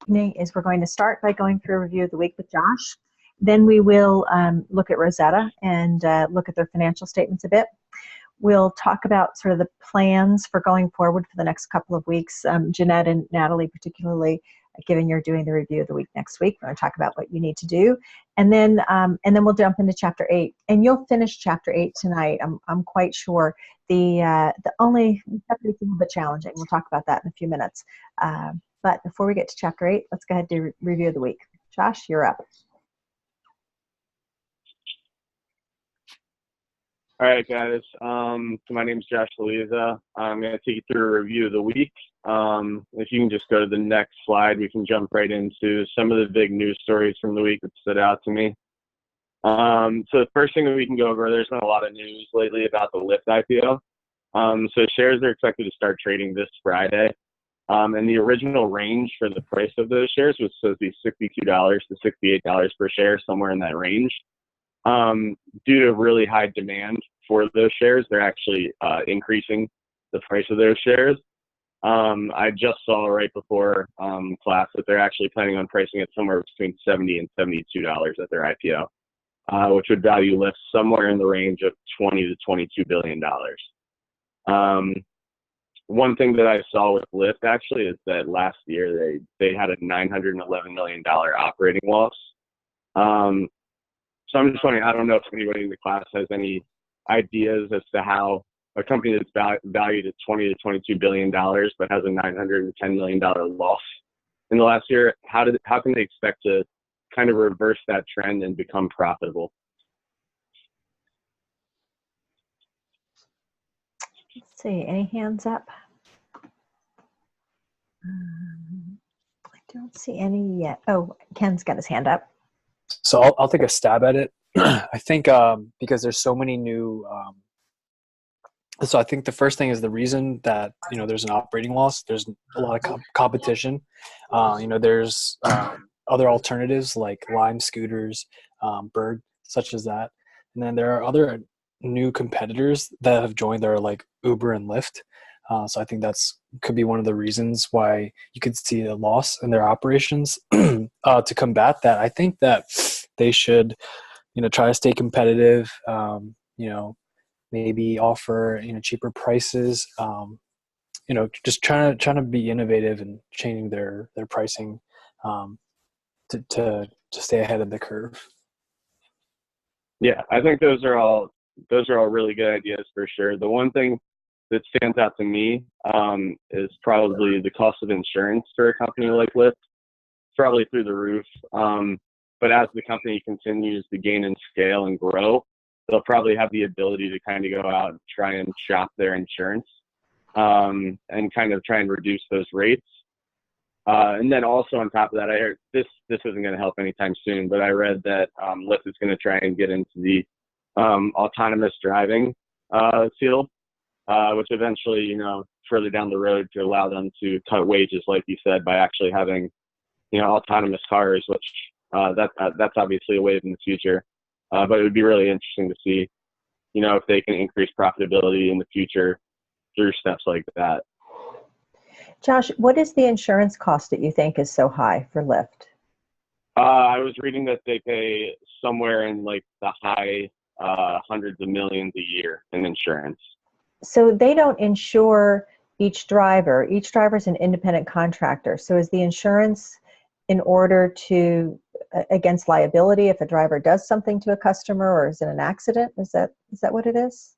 evening is we're going to start by going through a review of the week with Josh. Then we will look at Rosetta and look at their financial statements a bit. We'll talk about sort of the plans for going forward for the next couple of weeks. Jeanette and Natalie particularly, given you're doing the review of the week next week, we're going to talk about what you need to do. And then we'll jump into Chapter 8. And you'll finish Chapter 8 tonight, I'm quite sure. The only chapter is a little bit challenging. We'll talk about that in a few minutes. But before we get to Chapter 8, let's go ahead and do review of the week. Josh, you're up. All right, guys. My name is Josh Louisa. I'm going to take you through a review of the week. If you can just go to the next slide, we can jump right into some of the big news stories from the week that stood out to me. So the first thing that we can go over, there's been a lot of news lately about the Lyft IPO. So shares are expected to start trading this Friday. And the original range for the price of those shares was supposed to be $62 to $68 per share, somewhere in that range. Due to really high demand for those shares, they're actually increasing the price of those shares. I just saw right before class that they're actually planning on pricing it somewhere between $70 and $72 at their IPO, which would value Lyft somewhere in the range of $20 to $22 billion. One thing that I saw with Lyft actually is that last year they had a $911 million operating loss. So I'm just wondering, I don't know if anybody in the class has any ideas as to how a company that's valued at $20 to $22 billion but has a $910 million loss in the last year, how can they expect to kind of reverse that trend and become profitable? Let's see, any hands up? I don't see any yet. Oh, Ken's got his hand up. So I'll take a stab at it. I think because there's so many new. So I think the first thing is the reason that there's an operating loss. There's a lot of competition. There's other alternatives like Lime scooters, Bird, such as that, and then there are other new competitors that have joined. That are like Uber and Lyft. So I think could be one of the reasons why you could see a loss in their operations. To combat that, I think that they should, try to stay competitive. Maybe offer cheaper prices. Just trying to be innovative and changing their pricing to stay ahead of the curve. Yeah, I think those are all really good ideas for sure. The one thing that stands out to me is probably the cost of insurance for a company like Lyft. It's probably through the roof. But as the company continues to gain in scale and grow, they'll probably have the ability to kind of go out and try and shop their insurance and kind of try and reduce those rates. And then also on top of that, I heard this isn't going to help anytime soon, but I read that Lyft is going to try and get into the autonomous driving field. Which eventually, further down the road could allow them to cut wages, like you said, by actually having, autonomous cars, which that's obviously a wave in the future. But it would be really interesting to see, if they can increase profitability in the future through steps like that. Josh, what is the insurance cost that you think is so high for Lyft? I was reading that they pay somewhere in like the high hundreds of millions a year in insurance. So they don't insure each driver. Each driver is an independent contractor. So is the insurance in order to against liability if a driver does something to a customer, or is it an accident? Is that what it is?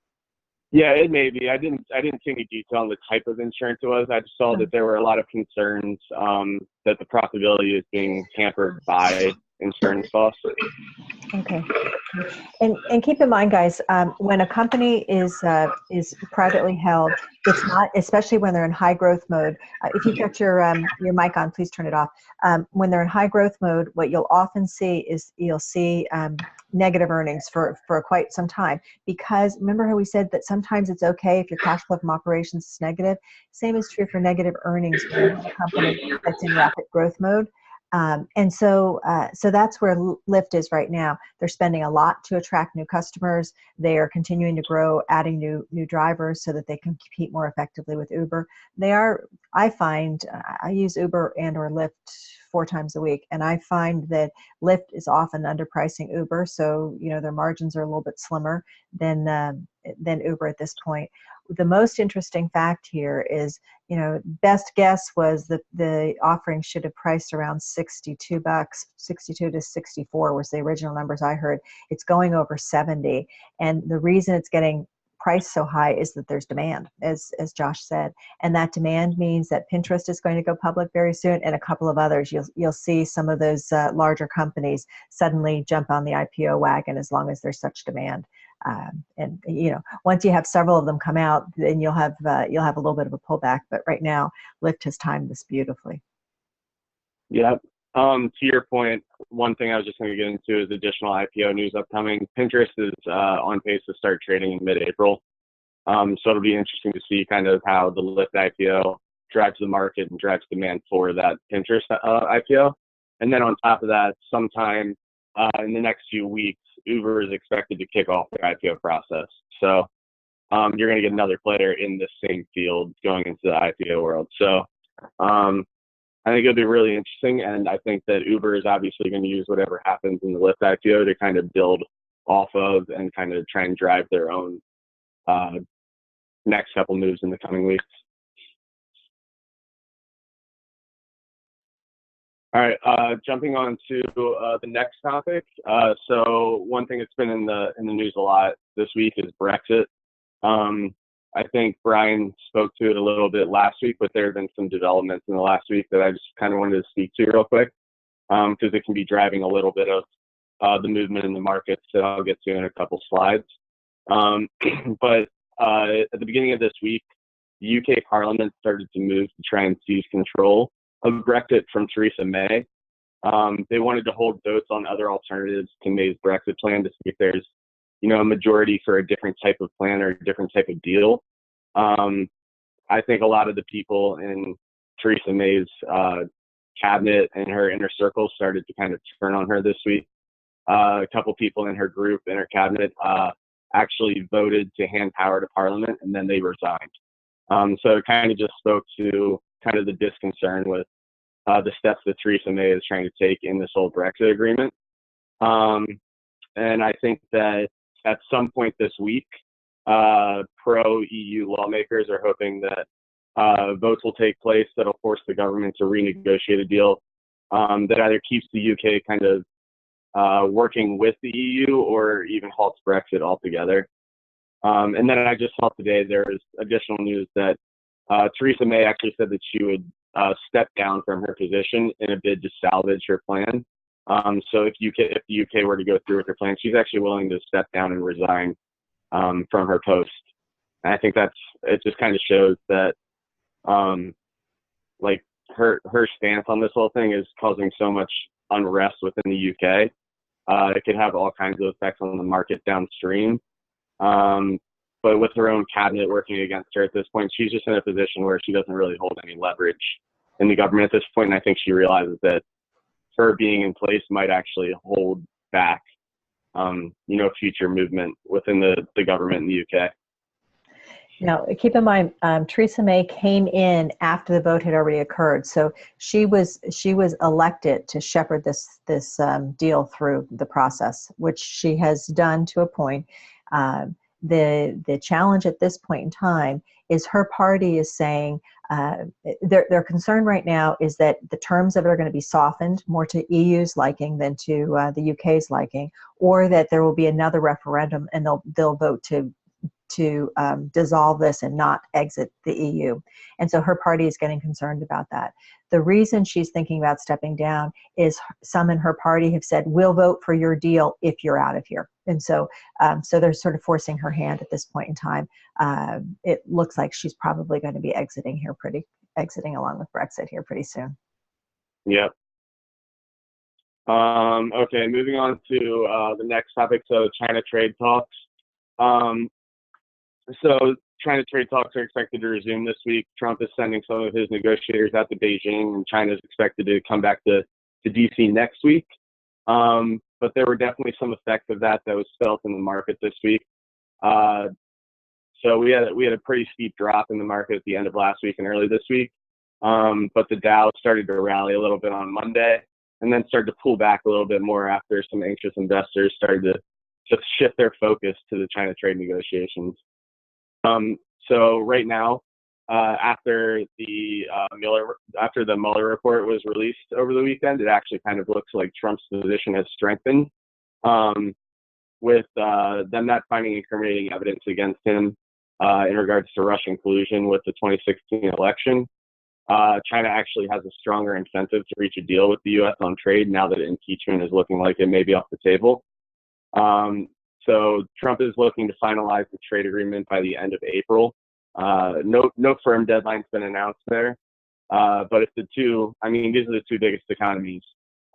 Yeah, it may be. I didn't see any detail on the type of insurance it was. I just saw that there were a lot of concerns that the profitability is being hampered by insurance costs. Okay. And keep in mind, guys, when a company is privately held, it's not, especially when they're in high growth mode. If you've got your mic on, please turn it off. When they're in high growth mode, what you'll often see is negative earnings for quite some time. Because remember how we said that sometimes it's okay if your cash flow from operations is negative. Same is true for negative earnings when you're in a company that's in rapid growth mode. And so that's where Lyft is right now. They're spending a lot to attract new customers. They are continuing to grow, adding new drivers so that they can compete more effectively with Uber. I use Uber and or Lyft 4 times a week. And I find that Lyft is often underpricing Uber, so their margins are a little bit slimmer than Uber at this point. The most interesting fact here is, best guess was that the offering should have priced around $62, 62 to 64 was the original numbers I heard. It's going over 70, and the reason it's getting priced so high is that there's demand, as Josh said, and that demand means that Pinterest is going to go public very soon, and a couple of others. You'll see some of those larger companies suddenly jump on the IPO wagon as long as there's such demand. And once you have several of them come out, then you'll have a little bit of a pullback. But right now, Lyft has timed this beautifully. Yeah. To your point, one thing I was just going to get into is additional IPO news upcoming. Pinterest is on pace to start trading in mid-April. So it'll be interesting to see kind of how the Lyft IPO drives the market and drives demand for that Pinterest IPO. And then on top of that, sometime in the next few weeks, Uber is expected to kick off their IPO process. So you're going to get another player in the same field going into the IPO world. So I think it'll be really interesting, and I think that Uber is obviously going to use whatever happens in the Lyft IPO to kind of build off of and kind of try and drive their own next couple moves in the coming weeks. All right, jumping on to the next topic. So one thing that's been in the news a lot this week is Brexit. I think Brian spoke to it a little bit last week, but there have been some developments in the last week that I just kind of wanted to speak to real quick, because it can be driving a little bit of the movement in the markets that I'll get to in a couple slides. But at the beginning of this week, the UK Parliament started to move to try and seize control of Brexit from Theresa May. They wanted to hold votes on other alternatives to May's Brexit plan to see if there's a majority for a different type of plan or a different type of deal. I think a lot of the people in Theresa May's cabinet and her inner circle started to kind of turn on her this week. A couple people in her group, in her cabinet, actually voted to hand power to Parliament, and then they resigned. So it kind of just spoke to kind of the disconcern with the steps that Theresa May is trying to take in this whole Brexit agreement. And I think that at some point this week, pro-EU lawmakers are hoping that votes will take place that'll force the government to renegotiate a deal that either keeps the UK kind of working with the EU or even halts Brexit altogether. And then I just saw today there is additional news that Theresa May actually said that she would step down from her position in a bid to salvage her plan. So if the UK were to go through with her plan, she's actually willing to step down and resign from her post. And I think it just kind of shows that like her stance on this whole thing is causing so much unrest within the UK. It could have all kinds of effects on the market downstream. But with her own cabinet working against her at this point, she's just in a position where she doesn't really hold any leverage in the government at this point. And I think she realizes that her being in place might actually hold back, future movement within the government in the UK. Now, keep in mind, Theresa May came in after the vote had already occurred, so she was elected to shepherd this deal through the process, which she has done to a point. The challenge at this point in time is her party is saying their concern right now is that the terms of it are going to be softened more to EU's liking than to the UK's liking, or that there will be another referendum and they'll vote to dissolve this and not exit the EU. And so her party is getting concerned about that. The reason she's thinking about stepping down is some in her party have said, we'll vote for your deal if you're out of here. And so they're sort of forcing her hand at this point in time. It looks like she's probably going to be exiting along with Brexit here pretty soon. Yep. Okay, moving on to the next topic. So China trade talks. So China trade talks are expected to resume this week. Trump is sending some of his negotiators out to Beijing, and China is expected to come back to DC next week. But there were definitely some effects of that was felt in the market this week. So we had a pretty steep drop in the market at the end of last week and early this week. but the Dow started to rally a little bit on Monday and then started to pull back a little bit more after some anxious investors started to shift their focus to the China trade negotiations. So right now, after the Mueller report was released over the weekend, it actually kind of looks like Trump's position has strengthened, with them not finding incriminating evidence against him in regards to Russian collusion with the 2016 election. China actually has a stronger incentive to reach a deal with the U.S. on trade now that impeachment is looking like it may be off the table. So Trump is looking to finalize the trade agreement by the end of April. No firm deadline's been announced there. But if these are the two biggest economies.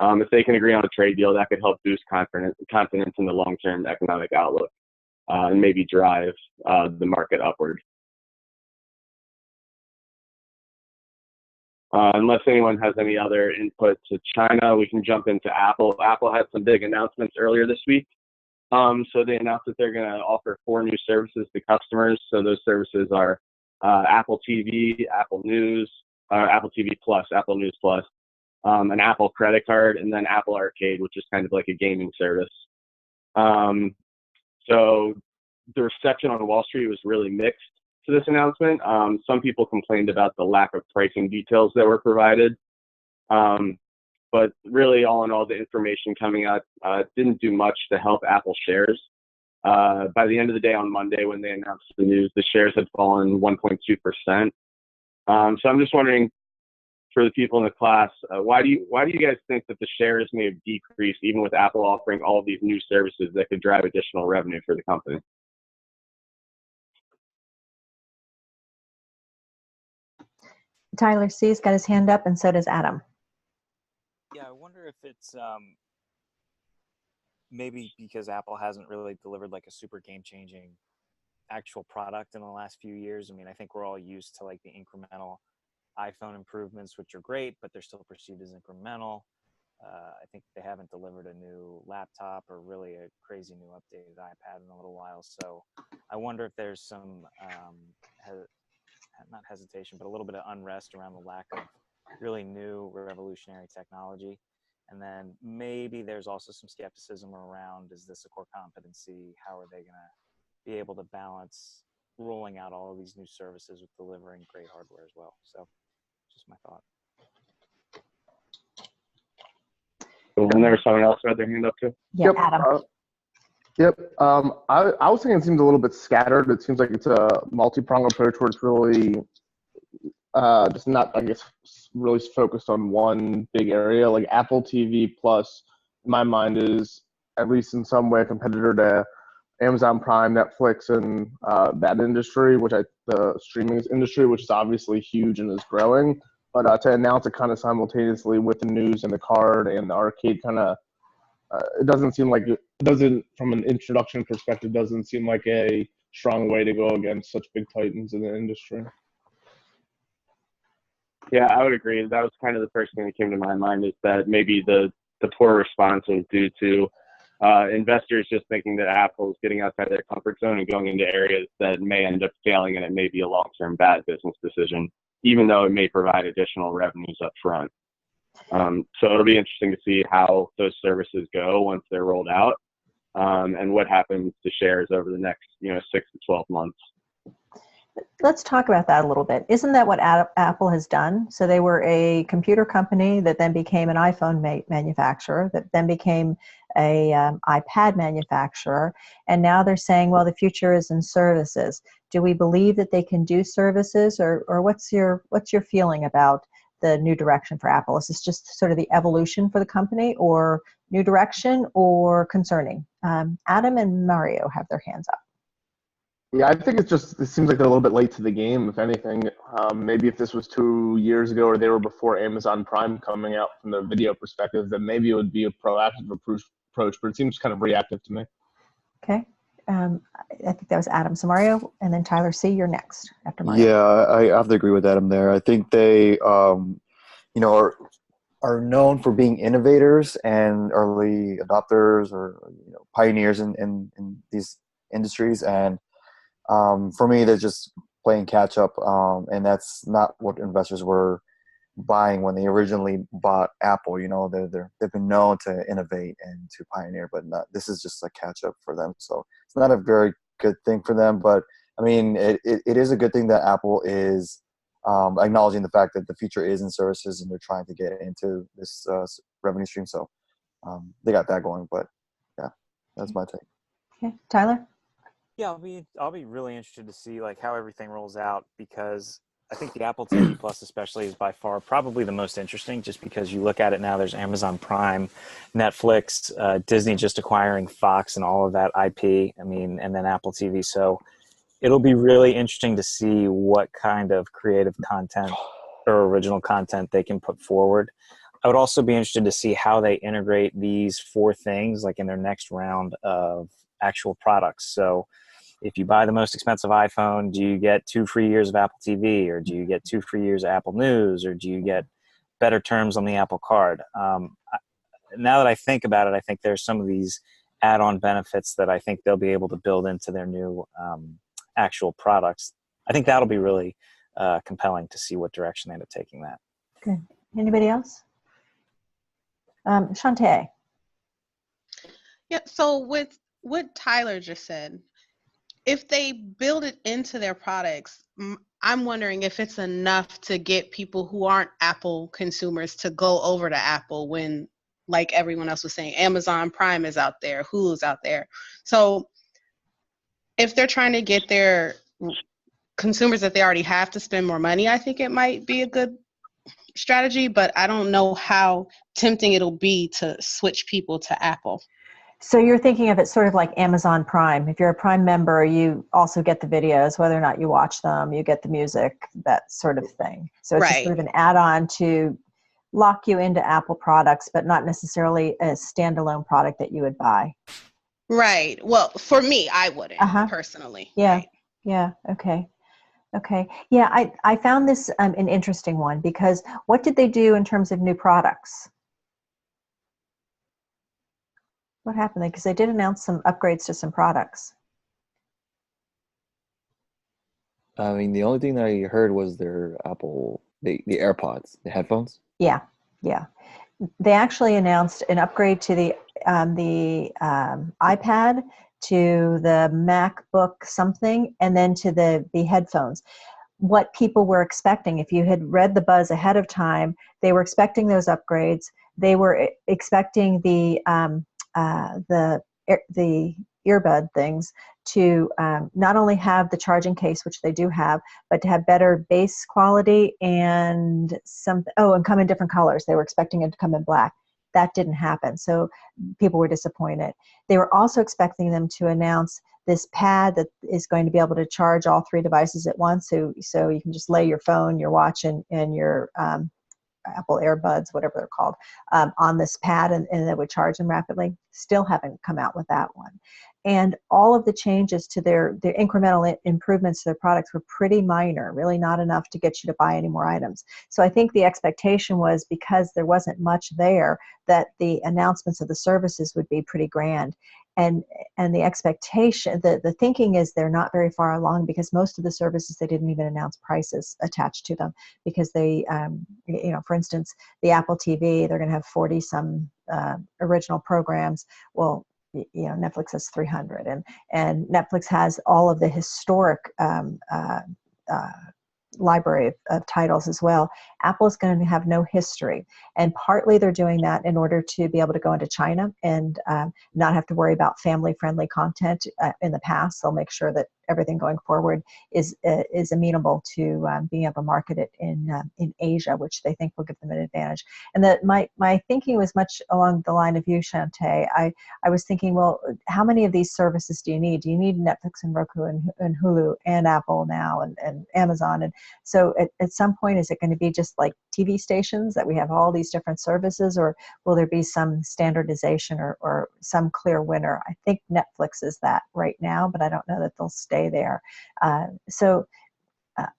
If they can agree on a trade deal, that could help boost confidence in the long-term economic outlook, and maybe drive the market upward. Unless anyone has any other input to China, we can jump into Apple. Apple had some big announcements earlier this week. So they announced that they're going to offer 4 new services to customers. So those services are Apple TV, Apple News, Apple TV Plus, Apple News Plus, an Apple credit card, and then Apple Arcade, which is kind of like a gaming service. So the reception on Wall Street was really mixed to this announcement. Some people complained about the lack of pricing details that were provided. But really, all in all, the information coming out didn't do much to help Apple shares. By the end of the day on Monday, when they announced the news, the shares had fallen 1.2%. So I'm just wondering, for the people in the class, why do you guys think that the shares may have decreased, even with Apple offering all of these new services that could drive additional revenue for the company? Tyler C's got his hand up, and so does Adam. Yeah, I wonder if it's maybe because Apple hasn't really delivered like a super game-changing actual product in the last few years. I mean, I think we're all used to like the incremental iPhone improvements, which are great, but they're still perceived as incremental. I think they haven't delivered a new laptop or really a crazy new updated iPad in a little while. So I wonder if there's some, not hesitation, but a little bit of unrest around the lack of really new revolutionary technology. And then maybe there's also some skepticism around, is this a core competency? How are they going to be able to balance rolling out all of these new services with delivering great hardware as well? So just my thought. And there was someone else who had their hand up too. Yeah, Adam. I was thinking it seems a little bit scattered. It seems like it's a multi-pronged approach where it's really just not, I guess, really focused on one big area. Like Apple TV Plus, in my mind, is at least in some way a competitor to Amazon Prime, Netflix, and that industry, the streaming industry, which is obviously huge and is growing. But to announce it kind of simultaneously with the news and the card and the arcade, kind of, it doesn't seem like from an introduction perspective, doesn't seem like a strong way to go against such big titans in the industry. Yeah, I would agree. That was kind of the first thing that came to my mind, is that maybe the poor response was due to investors just thinking that Apple is getting outside their comfort zone and going into areas that may end up failing, and it may be a long-term bad business decision, even though it may provide additional revenues up front. So it'll be interesting to see how those services go once they're rolled out, and what happens to shares over the next 6 to 12 months. Let's talk about that a little bit. Isn't that what Apple has done? So they were a computer company that then became an iPhone manufacturer, that then became a iPad manufacturer, and now they're saying, well, the future is in services. Do we believe that they can do services, or what's your feeling about the new direction for Apple? Is this just sort of the evolution for the company, or new direction, or concerning? Adam and Mario have their hands up. Yeah, I think it seems like they're a little bit late to the game, if anything. Maybe if this was 2 years ago or they were before Amazon Prime coming out from the video perspective, then maybe it would be a proactive approach, but it seems kind of reactive to me. Okay. I think that was Adam. So Mario, and then Tyler C., you're next after Mario. Yeah, I have to agree with Adam there. I think they, are known for being innovators and early adopters, or pioneers in these industries. And for me, they're just playing catch up, and that's not what investors were buying when they originally bought Apple. You know, they've been known to innovate and to pioneer, but this is just a catch up for them. So it's not a very good thing for them. But I mean, it is a good thing that Apple is acknowledging the fact that the future is in services and they're trying to get into this revenue stream. So they got that going. But yeah, that's my take. Okay, Tyler. Yeah, I'll be really interested to see like how everything rolls out, because I think the Apple TV Plus especially is by far probably the most interesting, just because you look at it now, there's Amazon Prime, Netflix, Disney just acquiring Fox and all of that IP. I mean, and then Apple TV. So it'll be really interesting to see what kind of creative content or original content they can put forward. I would also be interested to see how they integrate these four things like in their next round of actual products. So if you buy the most expensive iPhone, do you get 2 free years of Apple TV, or do you get 2 free years of Apple News, or do you get better terms on the Apple Card? Now that I think about it, I think there's some of these add-on benefits that I think they'll be able to build into their new actual products. I think that'll be really compelling to see what direction they end up taking that. Good. Anybody else? Shantae. Yeah, so with what Tyler just said, if they build it into their products, I'm wondering if it's enough to get people who aren't Apple consumers to go over to Apple when, like everyone else was saying, Amazon Prime is out there, Hulu's out there. So if they're trying to get their consumers that they already have to spend more money, I think it might be a good strategy, but I don't know how tempting it'll be to switch people to Apple. So you're thinking of it sort of like Amazon Prime. If you're a Prime member, you also get the videos, whether or not you watch them, you get the music, that sort of thing. So it's just sort of an add-on to lock you into Apple products, but not necessarily a standalone product that you would buy. Right. Well, for me, I wouldn't personally. Yeah. Right. Yeah. Okay. Okay. Yeah. I found this an interesting one, because what did they do in terms of new products? What happened there? Because they did announce some upgrades to some products. I mean, the only thing that I heard was their Apple, the AirPods, the headphones. Yeah, yeah. They actually announced an upgrade to the iPad, to the MacBook something, and then to the headphones. What people were expecting, if you had read the buzz ahead of time, they were expecting those upgrades. They were expecting the earbud things to not only have the charging case, which they do have, but to have better bass quality and and come in different colors. They were expecting it to come in black. That didn't happen, so people were disappointed. They were also expecting them to announce this pad that is going to be able to charge all 3 devices at once, so you can just lay your phone, your watch, and your Apple AirBuds, whatever they're called, on this pad, and it would charge them rapidly. Still haven't come out with that one. And all of the changes to their incremental improvements to their products were pretty minor, really not enough to get you to buy any more items. So I think the expectation was, because there wasn't much there, that the announcements of the services would be pretty grand. And the expectation, the thinking is they're not very far along, because most of the services, they didn't even announce prices attached to them, because they, for instance, the Apple TV, they're going to have 40 some original programs. Well, Netflix has 300, and Netflix has all of the historic library of titles as well. Apple is going to have no history, and partly they're doing that in order to be able to go into China and not have to worry about family-friendly content in the past. They'll make sure that everything going forward is amenable to being able to market it in Asia, which they think will give them an advantage. And that my thinking was much along the line of you, Shantae. I was thinking, well, how many of these services do you need? Do you need Netflix and Roku and Hulu and Apple now and Amazon? And so at some point, is it going to be just like TV stations, that we have all these different services, or will there be some standardization or some clear winner? I think Netflix is that right now, but I don't know that they'll stay there. So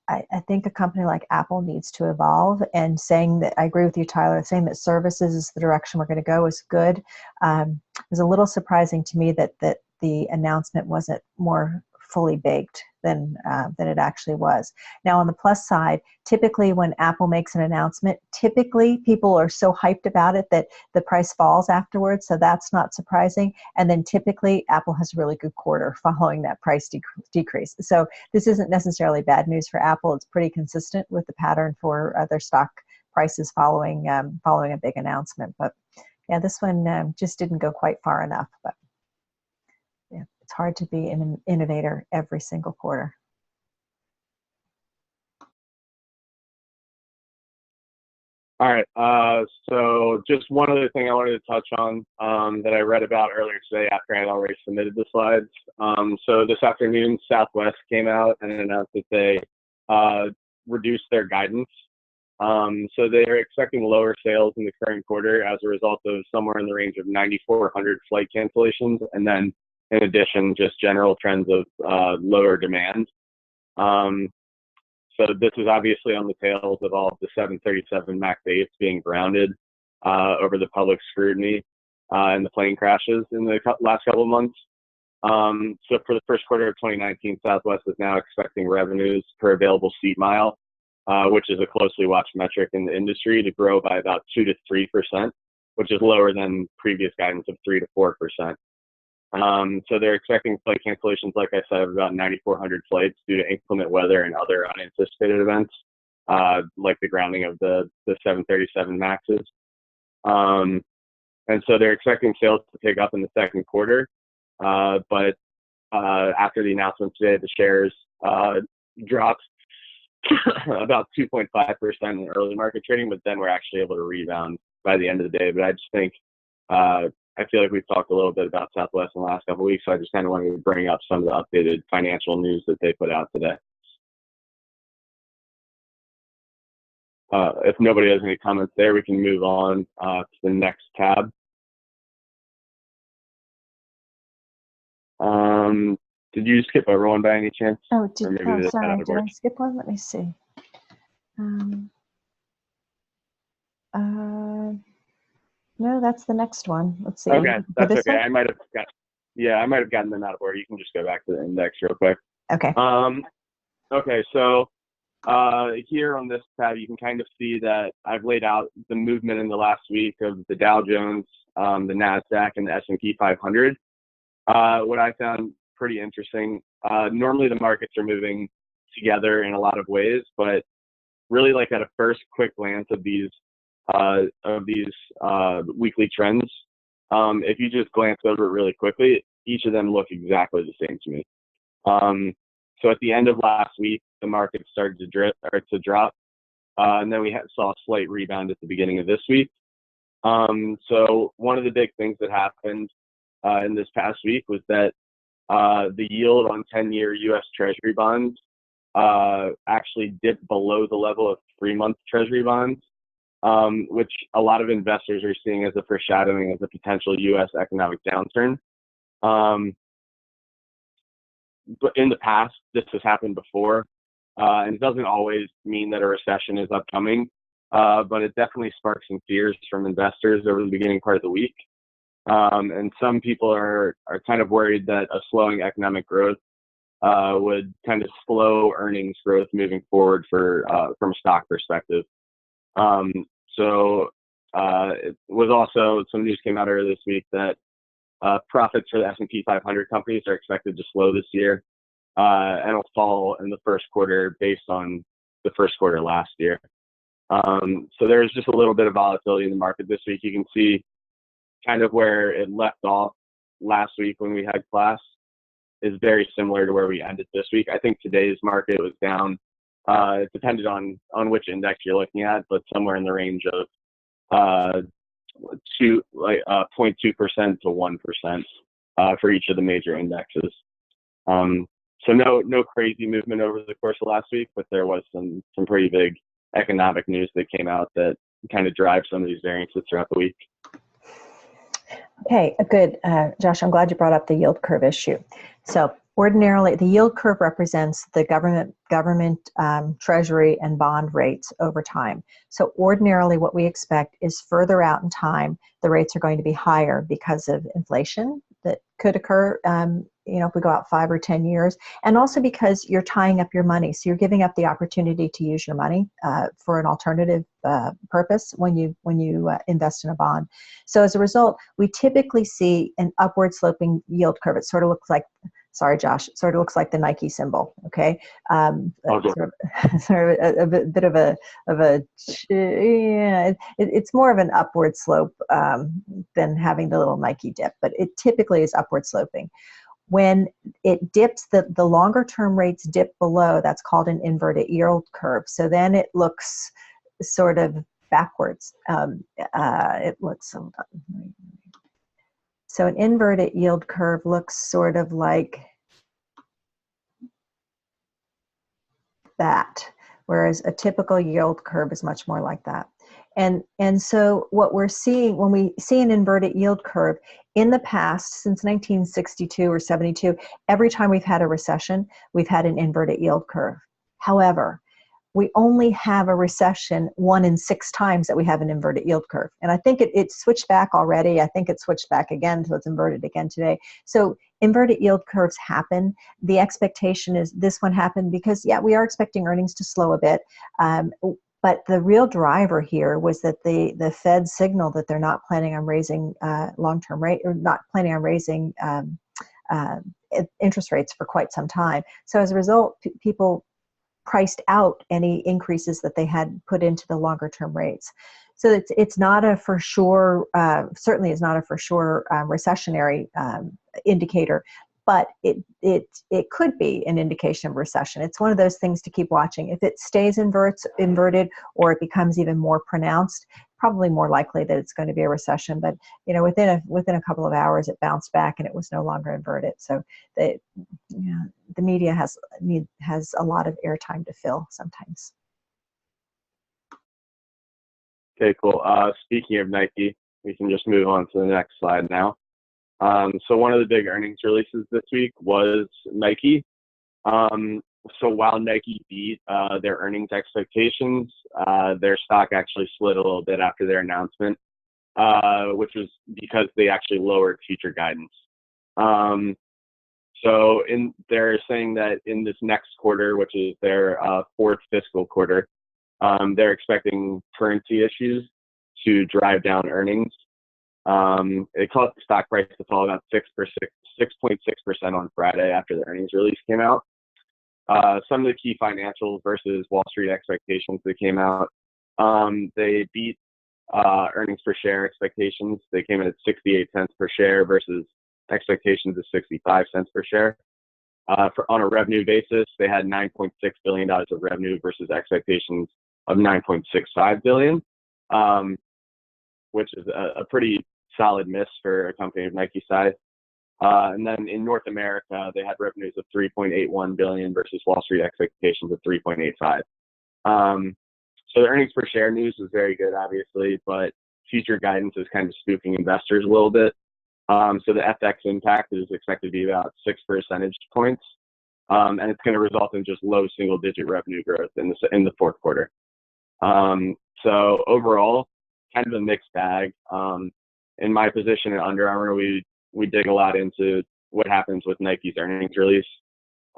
I think a company like Apple needs to evolve, and saying that, I agree with you, Tyler, saying that services is the direction we're going to go is good. It was a little surprising to me that the announcement wasn't more fully baked than it actually was. Now, on the plus side, typically when Apple makes an announcement, typically people are so hyped about it that the price falls afterwards, so that's not surprising. And then typically Apple has a really good quarter following that price decrease. So this isn't necessarily bad news for Apple. It's pretty consistent with the pattern for their stock prices following a big announcement. But yeah, this one just didn't go quite far enough. But yeah, it's hard to be an innovator every single quarter. All right. So just one other thing I wanted to touch on that I read about earlier today after I had already submitted the slides. So this afternoon, Southwest came out and announced that they reduced their guidance. So they're expecting lower sales in the current quarter as a result of somewhere in the range of 9,400 flight cancellations, and then in addition, just general trends of lower demand. So this is obviously on the tails of all of the 737 MAX 8s being grounded over the public scrutiny and the plane crashes in the last couple of months. So for the first quarter of 2019, Southwest is now expecting revenues per available seat mile, which is a closely watched metric in the industry, to grow by about 2 to 3%, which is lower than previous guidance of 3 to 4%. So they're expecting flight cancellations, like I said, of about 9,400 flights due to inclement weather and other unanticipated events, like the grounding of the 737 MAXs. And so they're expecting sales to pick up in the second quarter. But after the announcement today, the shares dropped about 2.5% in early market trading, but then we're actually able to rebound by the end of the day. But I just think, I feel like we've talked a little bit about Southwest in the last couple of weeks, so I just kind of wanted to bring up some of the updated financial news that they put out today. If nobody has any comments there, we can move on to the next tab. Did you skip over one by any chance? Oh, sorry. Did I skip one? Let me see. No, that's the next one. Let's see. Okay, that's okay. One? I might have gotten them out of order. You can just go back to the index real quick. Okay. Okay, so here on this tab, you can kind of see that I've laid out the movement in the last week of the Dow Jones, the NASDAQ, and the S&P 500. What I found pretty interesting, normally the markets are moving together in a lot of ways, but really, like, at a first quick glance of these weekly trends, if you just glance over it really quickly, each of them look exactly the same to me. So at the end of last week, the market started to drop, and then we saw a slight rebound at the beginning of this week. So one of the big things that happened in this past week was that the yield on 10-year U.S. Treasury bonds actually dipped below the level of 3-month Treasury bonds, which a lot of investors are seeing as a foreshadowing of the potential U.S. economic downturn. But in the past, this has happened before, and it doesn't always mean that a recession is upcoming, but it definitely sparked some fears from investors over the beginning part of the week. And some people are kind of worried that a slowing economic growth would kind of slow earnings growth moving forward from a stock perspective. So it was also, some news came out earlier this week that profits for the S&P 500 companies are expected to slow this year, and it'll fall in the first quarter based on the first quarter last year. So there's just a little bit of volatility in the market this week. You can see kind of where it left off last week when we had class is very similar to where we ended this week. I think today's market was down. It depended on which index you're looking at, but somewhere in the range of 0.2% to 1% for each of the major indexes. So no crazy movement over the course of last week, but there was some pretty big economic news that came out that kind of drive some of these variances throughout the week. Okay, good. Josh, I'm glad you brought up the yield curve issue. So ordinarily, the yield curve represents the government treasury and bond rates over time. So ordinarily, what we expect is further out in time, the rates are going to be higher because of inflation that could occur if we go out 5 or 10 years, and also because you're tying up your money. So you're giving up the opportunity to use your money for an alternative purpose when you invest in a bond. So as a result, we typically see an upward sloping yield curve. It sort of looks like, sorry, Josh, it sort of looks like the Nike symbol. Okay. Okay. Sort of a bit of a yeah, it's more of an upward slope than having the little Nike dip, but it typically is upward sloping. When it dips, the longer term rates dip below, that's called an inverted yield curve. So then it looks sort of backwards. It looks, so an inverted yield curve looks sort of like that, whereas a typical yield curve is much more like that. And so what we're seeing when we see an inverted yield curve in the past, since 1962 or 72, every time we've had a recession, we've had an inverted yield curve. However, we only have a recession 1 in 6 times that we have an inverted yield curve. And I think it switched back already. I think it switched back again, so it's inverted again today. So inverted yield curves happen. The expectation is this one happened because, yeah, we are expecting earnings to slow a bit. But the real driver here was that the Fed signaled that they're not planning on raising long-term rate, or not planning on raising interest rates for quite some time. So as a result, people priced out any increases that they had put into the longer term rates. So it's not a for sure, certainly is not a for sure recessionary indicator, but it could be an indication of recession. It's one of those things to keep watching. If it stays inverted or it becomes even more pronounced, probably more likely that it's going to be a recession. But within a couple of hours, it bounced back and it was no longer inverted. So the media has a lot of airtime to fill sometimes. Okay, cool. Speaking of Nike, we can just move on to the next slide now. So one of the big earnings releases this week was Nike. So while Nike beat their earnings expectations, their stock actually slid a little bit after their announcement, which was because they actually lowered future guidance. So they're saying that in this next quarter, which is their 4th fiscal quarter, they're expecting currency issues to drive down earnings. It caused the stock price to fall about 6.6% on Friday after the earnings release came out. Some of the key financials versus Wall Street expectations that came out, they beat earnings per share expectations. They came in at 68 cents per share versus expectations of 65 cents per share. On a revenue basis, they had $9.6 billion of revenue versus expectations of $9.65 billion, which is a pretty solid miss for a company of Nike's size. And then in North America, they had revenues of $3.81 billion versus Wall Street expectations of $3.85. So the earnings per share news was very good, obviously, but future guidance is kind of spooking investors a little bit. So the FX impact is expected to be about 6 percentage points, and it's going to result in just low single-digit revenue growth in the 4th quarter. So overall, kind of a mixed bag. In my position at Under Armour, we dig a lot into what happens with Nike's earnings release,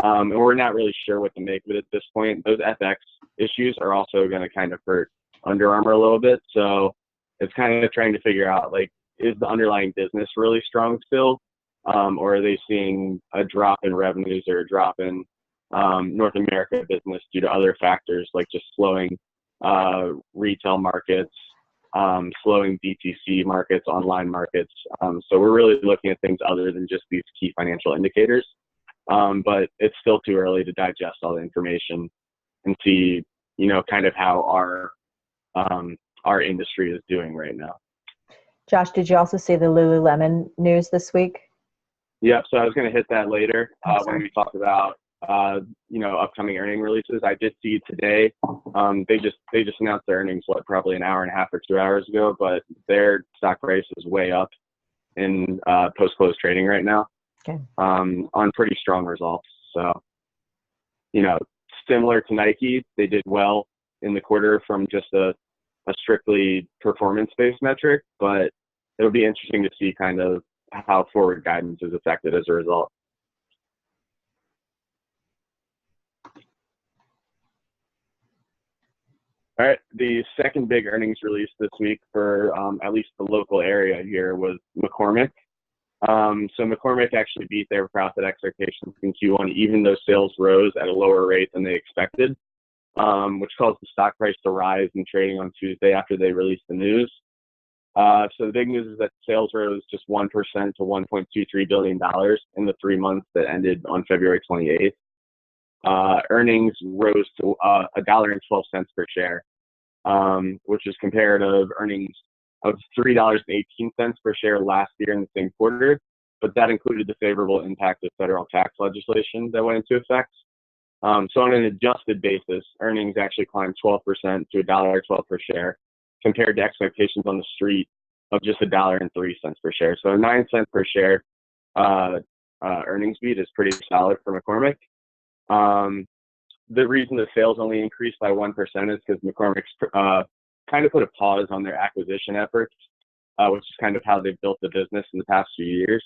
and we're not really sure what to make of it at this point. Those FX issues are also going to kind of hurt Under Armour a little bit, so it's kind of trying to figure out, like, is the underlying business really strong still, or are they seeing a drop in revenues or a drop in North America business due to other factors like just slowing retail markets, slowing DTC markets, online markets. So we're really looking at things other than just these key financial indicators. But it's still too early to digest all the information and see, kind of how our industry is doing right now. Josh, did you also see the Lululemon news this week? Yeah, so I was going to hit that later when we talk about upcoming earning releases. I did see today they just announced their earnings probably an hour and a half or 2 hours ago, but their stock price is way up in post-close trading right now. Okay. On pretty strong results. So, similar to Nike, they did well in the quarter from just a strictly performance-based metric, but it'll be interesting to see kind of how forward guidance is affected as a result. All right. The second big earnings release this week for at least the local area here was McCormick. So McCormick actually beat their profit expectations in Q1, even though sales rose at a lower rate than they expected, which caused the stock price to rise in trading on Tuesday after they released the news. So the big news is that sales rose just 1% to $1.23 billion in the 3 months that ended on February 28th. Earnings rose to $1.12 per share, which is comparative earnings of $3.18 per share last year in the same quarter, but that included the favorable impact of federal tax legislation that went into effect. So on an adjusted basis, earnings actually climbed 12% to $1.12 per share, compared to expectations on the street of just $1.03 per share. So a 9-cent per share earnings beat is pretty solid for McCormick. The reason the sales only increased by 1% is because McCormick's kind of put a pause on their acquisition efforts, which is kind of how they've built the business in the past few years.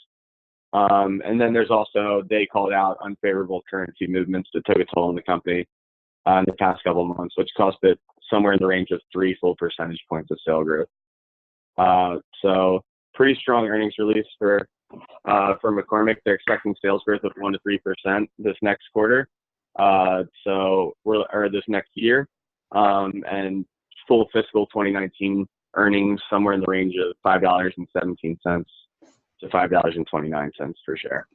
And then there's also, they called out unfavorable currency movements that took a toll on the company in the past couple of months, which cost it somewhere in the range of 3 full percentage points of sale growth. So pretty strong earnings release for McCormick. They're expecting sales growth of 1 to 3% this next quarter. This next year, and full fiscal 2019 earnings somewhere in the range of $5.17 to $5.29 per share.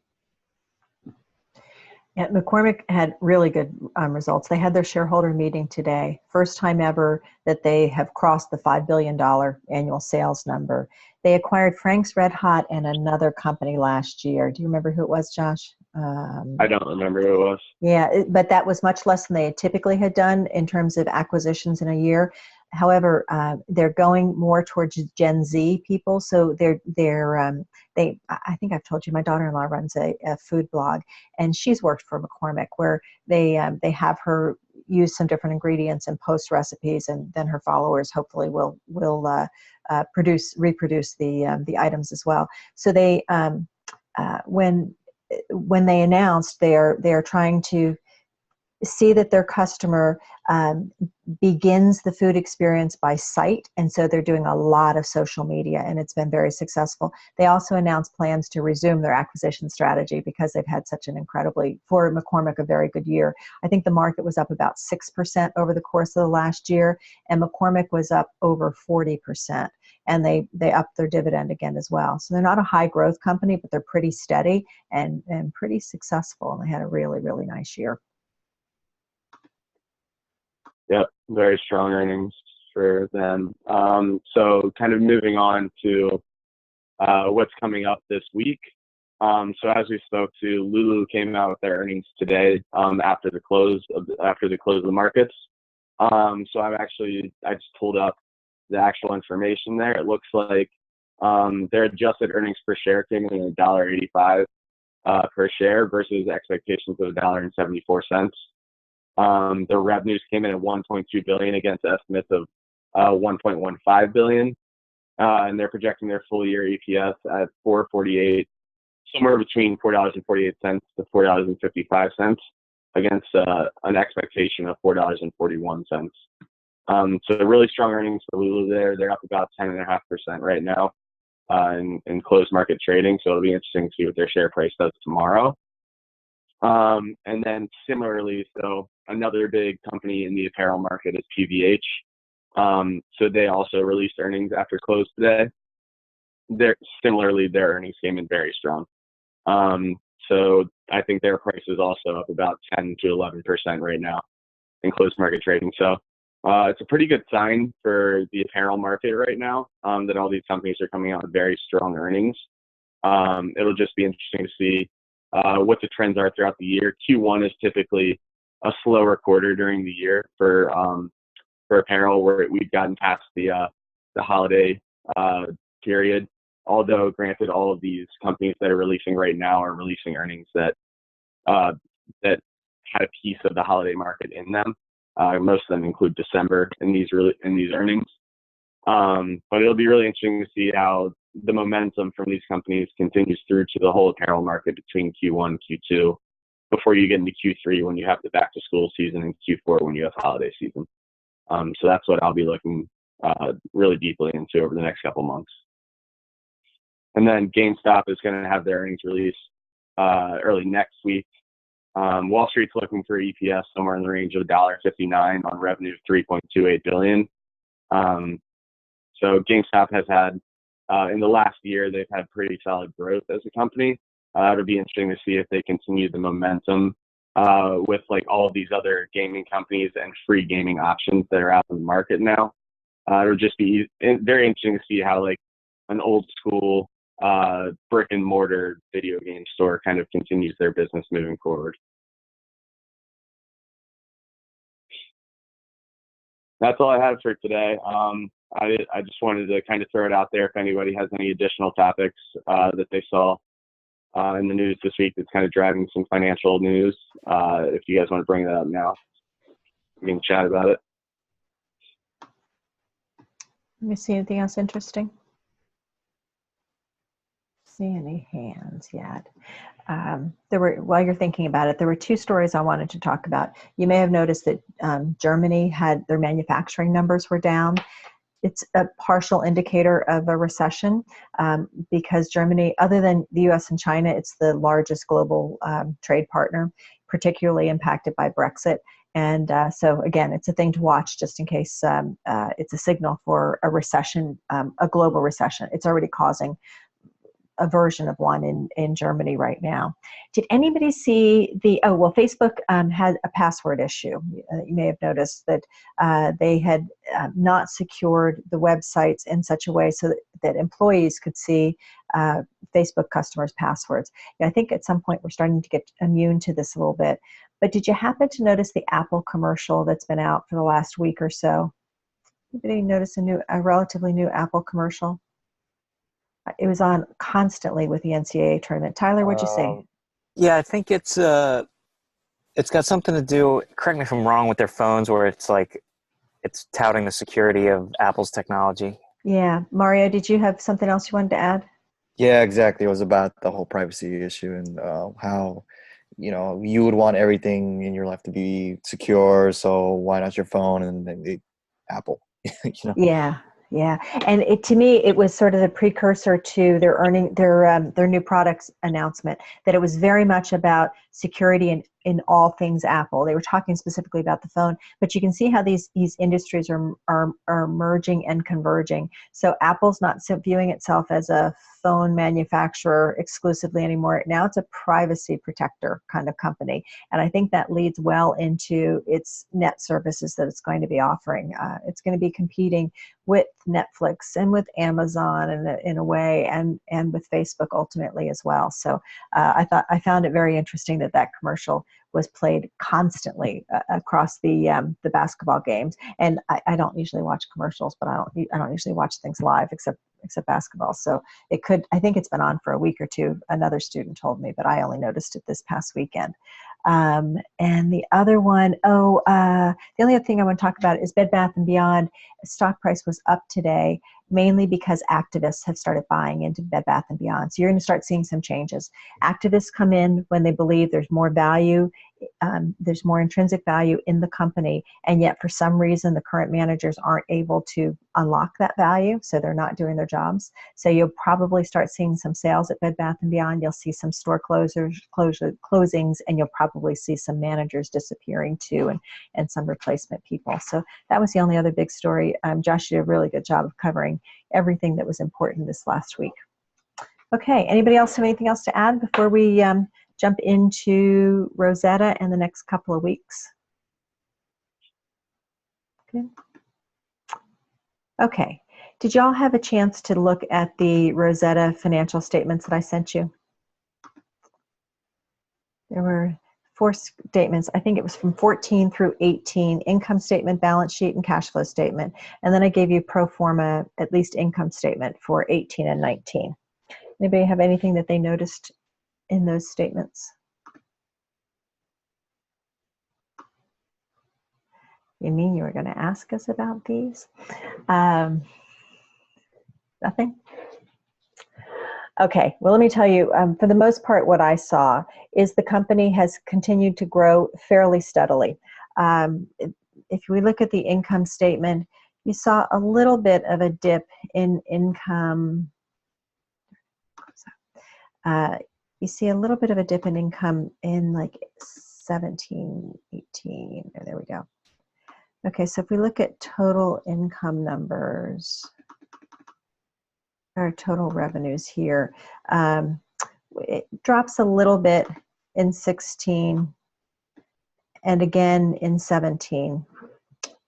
Yeah, McCormick had really good results. They had their shareholder meeting today. First time ever that they have crossed the $5 billion annual sales number. They acquired Frank's Red Hot and another company last year. Do you remember who it was, Josh? I don't remember who it was. Yeah, but that was much less than they typically had done in terms of acquisitions in a year. However, they're going more towards Gen Z people. So I think I've told you, my daughter-in-law runs a food blog, and she's worked for McCormick, where they have her use some different ingredients and post recipes, and then her followers hopefully will reproduce the items as well. So they when they announced they're trying to see that their customer begins the food experience by sight, and so they're doing a lot of social media, and it's been very successful. They also announced plans to resume their acquisition strategy because they've had such an incredibly, for McCormick, a very good year. I think the market was up about 6% over the course of the last year, and McCormick was up over 40%, and they upped their dividend again as well. So they're not a high growth company, but they're pretty steady and pretty successful, and they had a really, really nice year. Yep, very strong earnings for them. So kind of moving on to what's coming up this week. So as we spoke to, Lulu came out with their earnings today after the close of the markets. So I just pulled up the actual information there. It looks like their adjusted earnings per share came in at $1.85 per share versus expectations of $1.74. Their revenues came in at $1.2 billion against estimates of $1.15 billion, and they're projecting their full year EPS at $4.48, somewhere between $4.48 to $4.55, against an expectation of $4.41. So really strong earnings for Lulu there. They're up about 10.5% right now in closed market trading. So it'll be interesting to see what their share price does tomorrow. And then similarly, so another big company in the apparel market is PVH. So they also released earnings after close today. Their earnings came in very strong. So I think their price is also up about 10 to 11% right now in closed market trading. So it's a pretty good sign for the apparel market right now that all these companies are coming out with very strong earnings. It'll just be interesting to see what the trends are throughout the year. Q1 is typically a slower quarter during the year for apparel, where we've gotten past the holiday period. Although, granted, all of these companies that are releasing right now are releasing earnings that had a piece of the holiday market in them. Most of them include December in these earnings. But it'll be really interesting to see how the momentum from these companies continues through to the whole apparel market between Q1 and Q2, before you get into Q3 when you have the back to school season, and Q4 when you have holiday season. So that's what I'll be looking really deeply into over the next couple months. And then GameStop is going to have their earnings release early next week. Wall Street's looking for EPS somewhere in the range of $1.59 on revenue of $3.28 billion. So GameStop has had, in the last year, they've had pretty solid growth as a company. It'll be interesting to see if they continue the momentum with like all of these other gaming companies and free gaming options that are out in the market now. It'll just be very interesting to see how like an old school brick and mortar video game store kind of continues their business moving forward. That's all I have for today. I just wanted to kind of throw it out there if anybody has any additional topics that they saw in the news this week that's kind of driving some financial news. If you guys want to bring that up now, we can chat about it. Let me see anything else interesting. See any hands yet? While you're thinking about it, there were two stories I wanted to talk about. You may have noticed that Germany had their manufacturing numbers were down. It's a partial indicator of a recession because Germany, other than the US and China, it's the largest global trade partner, particularly impacted by Brexit. And so again, it's a thing to watch just in case it's a signal for a recession, a global recession. It's already causing a version of one in Germany right now. Did anybody see Facebook had a password issue. You may have noticed that they had not secured the websites in such a way so that employees could see Facebook customers' passwords. I think at some point we're starting to get immune to this a little bit. But did you happen to notice the Apple commercial that's been out for the last week or so? Anybody notice a relatively new Apple commercial? It was on constantly with the NCAA tournament. Tyler, what'd you say? Yeah, I think it's got something to do, correct me if I'm wrong, with their phones where it's like it's touting the security of Apple's technology. Yeah. Mario, did you have something else you wanted to add? Yeah, exactly. It was about the whole privacy issue and how, you would want everything in your life to be secure. So why not your phone and Apple? Yeah. Yeah, and to me, it was sort of the precursor to their new products announcement. That it was very much about security in all things Apple. They were talking specifically about the phone, but you can see how these industries are merging and converging. So Apple's not viewing itself as a phone manufacturer exclusively anymore. Now it's a privacy protector kind of company, and I think that leads well into its net services that it's going to be offering. It's going to be competing with Netflix and with Amazon in a way, and with Facebook ultimately as well. So I found it very interesting that commercial was played constantly across the basketball games. And I don't usually watch commercials, but I don't usually watch things live except basketball. So I think it's been on for a week or two. Another student told me, but I only noticed it this past weekend. And the other one, the only other thing I want to talk about is Bed Bath & Beyond. Stock price was up today, mainly because activists have started buying into Bed Bath & Beyond. So you're going to start seeing some changes. Activists come in when they believe there's more value, there's more intrinsic value in the company, and yet for some reason the current managers aren't able to unlock that value, so they're not doing their jobs. So you'll probably start seeing some sales at Bed Bath & Beyond. You'll see some store closings, and you'll probably see some managers disappearing too, and some replacement people. So that was the only other big story. Josh did a really good job of covering everything that was important this last week. Okay, anybody else have anything else to add before we jump into Rosetta and the next couple of weeks? Good. Okay, did y'all have a chance to look at the Rosetta financial statements that I sent you? There were 4 statements. I think it was from 14 through 18, income statement, balance sheet, and cash flow statement. And then I gave you pro forma, at least income statement for 18 and 19. Anybody have anything that they noticed in those statements? You mean you were going to ask us about these? Nothing? Okay, well, let me tell you, for the most part, what I saw is the company has continued to grow fairly steadily. if we look at the income statement, you saw a little bit of a dip in income. You see a little bit of a dip in income in like 17, 18. There we go. Okay, so if we look at total income numbers, or total revenues here, it drops a little bit in 16 and again in 17.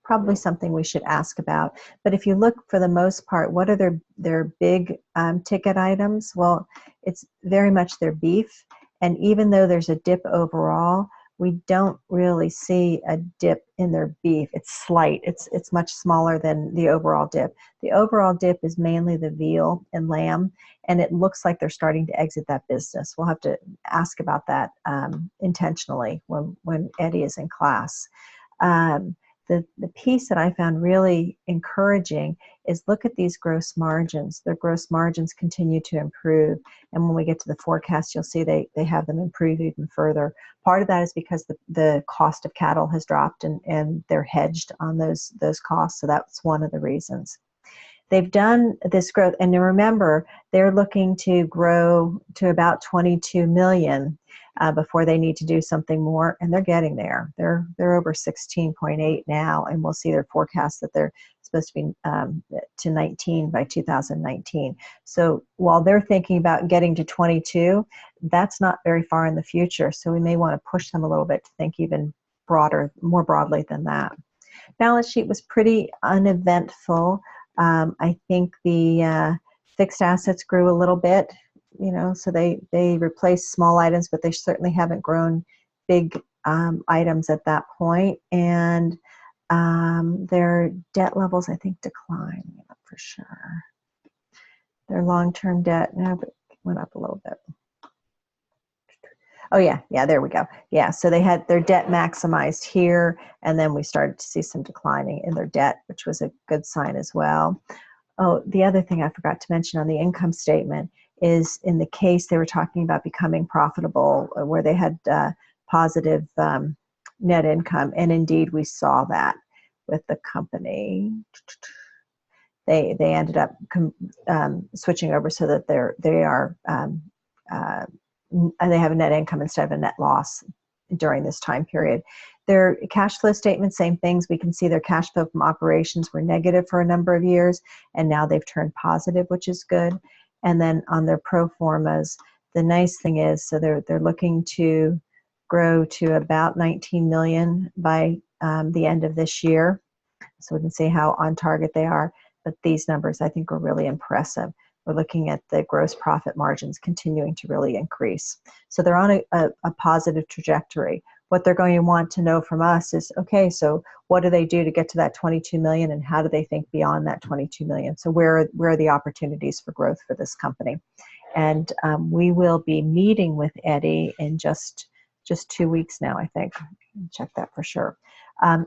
Probably something we should ask about. But if you look, for the most part, what are their big ticket items? Well, it's very much their beef. And even though there's a dip overall, we don't really see a dip in their beef. It's slight. It's much smaller than the overall dip. The overall dip is mainly the veal and lamb, and it looks like they're starting to exit that business. We'll have to ask about that intentionally when Eddie is in class. The piece that I found really encouraging is look at these gross margins. Their gross margins continue to improve. And when we get to the forecast, you'll see they have them improve even further. Part of that is because the cost of cattle has dropped and they're hedged on those costs. So that's one of the reasons. They've done this growth. And remember, they're looking to grow to about 22 million before they need to do something more, and they're getting there. They're over 16.8 now, and we'll see their forecast that they're supposed to be to 19 by 2019. So while they're thinking about getting to 22, that's not very far in the future. So we may want to push them a little bit to think even more broadly than that. Balance sheet was pretty uneventful. I think the fixed assets grew a little bit. So they replaced small items, but they certainly haven't grown big items at that point. And their debt levels, I think, declined for sure. Their long-term debt went up a little bit. Oh yeah, there we go. Yeah, so they had their debt maximized here, and then we started to see some declining in their debt, which was a good sign as well. Oh, the other thing I forgot to mention on the income statement is in the case they were talking about becoming profitable, where they had positive net income, and indeed we saw that with the company. They ended up switching over so that they have a net income instead of a net loss during this time period. Their cash flow statement, same things. We can see their cash flow from operations were negative for a number of years, and now they've turned positive, which is good. And then on their pro formas, the nice thing is, so they're looking to grow to about 19 million by the end of this year. So we can see how on target they are. But these numbers, I think, are really impressive. We're looking at the gross profit margins continuing to really increase. So they're on a positive trajectory. What they're going to want to know from us is, okay, so what do they do to get to that 22 million, and how do they think beyond that 22 million? So where are the opportunities for growth for this company? And we will be meeting with Eddie in just 2 weeks now, I think. Check that for sure.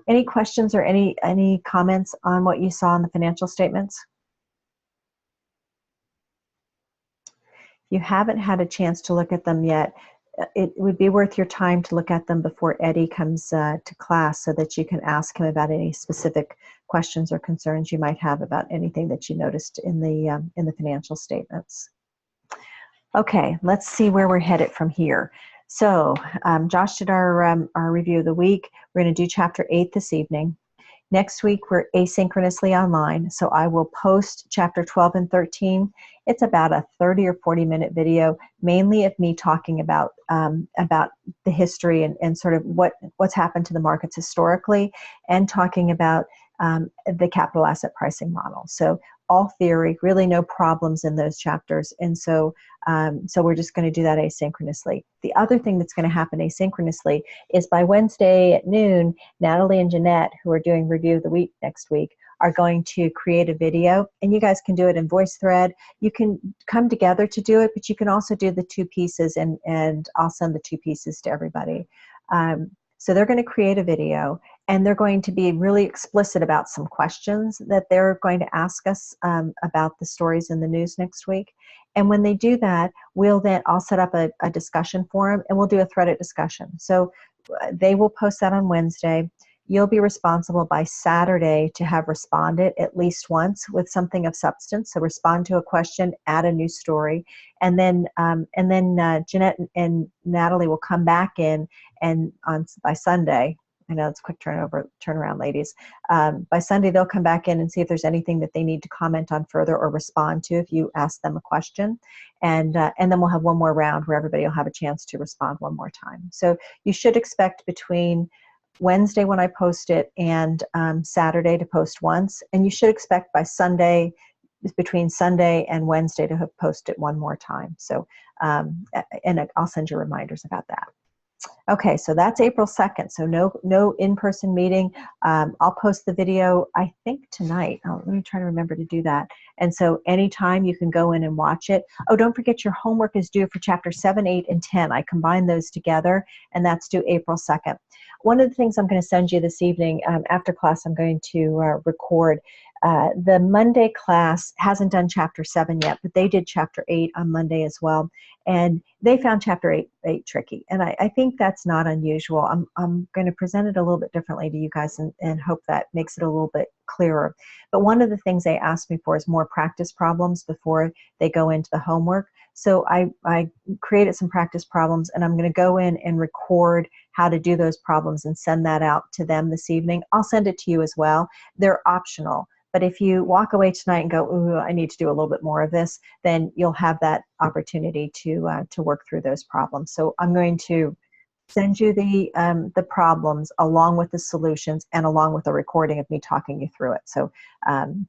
Any questions or any comments on what you saw in the financial statements? If you haven't had a chance to look at them yet, it would be worth your time to look at them before Eddie comes to class, so that you can ask him about any specific questions or concerns you might have about anything that you noticed in the financial statements. Okay, let's see where we're headed from here. So Josh did our review of the week. We're going to do chapter 8 this evening. Next week, we're asynchronously online, so I will post chapter 12 and 13. It's about a 30 or 40-minute video, mainly of me talking about the history and sort of what's happened to the markets historically, and talking about the capital asset pricing model. So all theory, really no problems in those chapters. And so we're just going to do that asynchronously. The other thing that's going to happen asynchronously is by Wednesday at noon, Natalie and Jeanette, who are doing review of the week next week, are going to create a video, and you guys can do it in VoiceThread. You can come together to do it, but you can also do the two pieces, and I'll send the two pieces to everybody. So they're going to create a video, and they're going to be really explicit about some questions that they're going to ask us about the stories in the news next week. And when they do that, I'll set up a discussion forum, and we'll do a threaded discussion. So they will post that on Wednesday. you'll be responsible by Saturday to have responded at least once with something of substance. So respond to a question, add a new story, and then Jeanette and Natalie will come back in and by Sunday. I know it's a quick turnaround, ladies. By Sunday, they'll come back in and see if there's anything that they need to comment on further or respond to if you ask them a question. And then we'll have one more round where everybody will have a chance to respond one more time. So you should expect between Wednesday when I post it and Saturday to post once. And you should expect by Sunday, between Sunday and Wednesday, to have posted one more time. So, and I'll send you reminders about that. Okay, so that's April 2nd. So no in-person meeting. I'll post the video, I think tonight. Oh, let me try to remember to do that. And so anytime you can go in and watch it. Oh, don't forget your homework is due for chapter 7, 8, and 10. I combined those together, and that's due April 2nd. One of the things I'm going to send you this evening, after class, I'm going to record. The Monday class hasn't done chapter 7 yet, but they did chapter 8 on Monday as well. And they found chapter 8 tricky. And I think that's not unusual. I'm going to present it a little bit differently to you guys and hope that makes it a little bit clearer. But one of the things they asked me for is more practice problems before they go into the homework. So I created some practice problems, and I'm going to go in and record how to do those problems and send that out to them this evening. I'll send it to you as well. They're optional. But if you walk away tonight and go, ooh, I need to do a little bit more of this, then you'll have that opportunity to work through those problems. So I'm going to send you the problems along with the solutions and along with a recording of me talking you through it. So,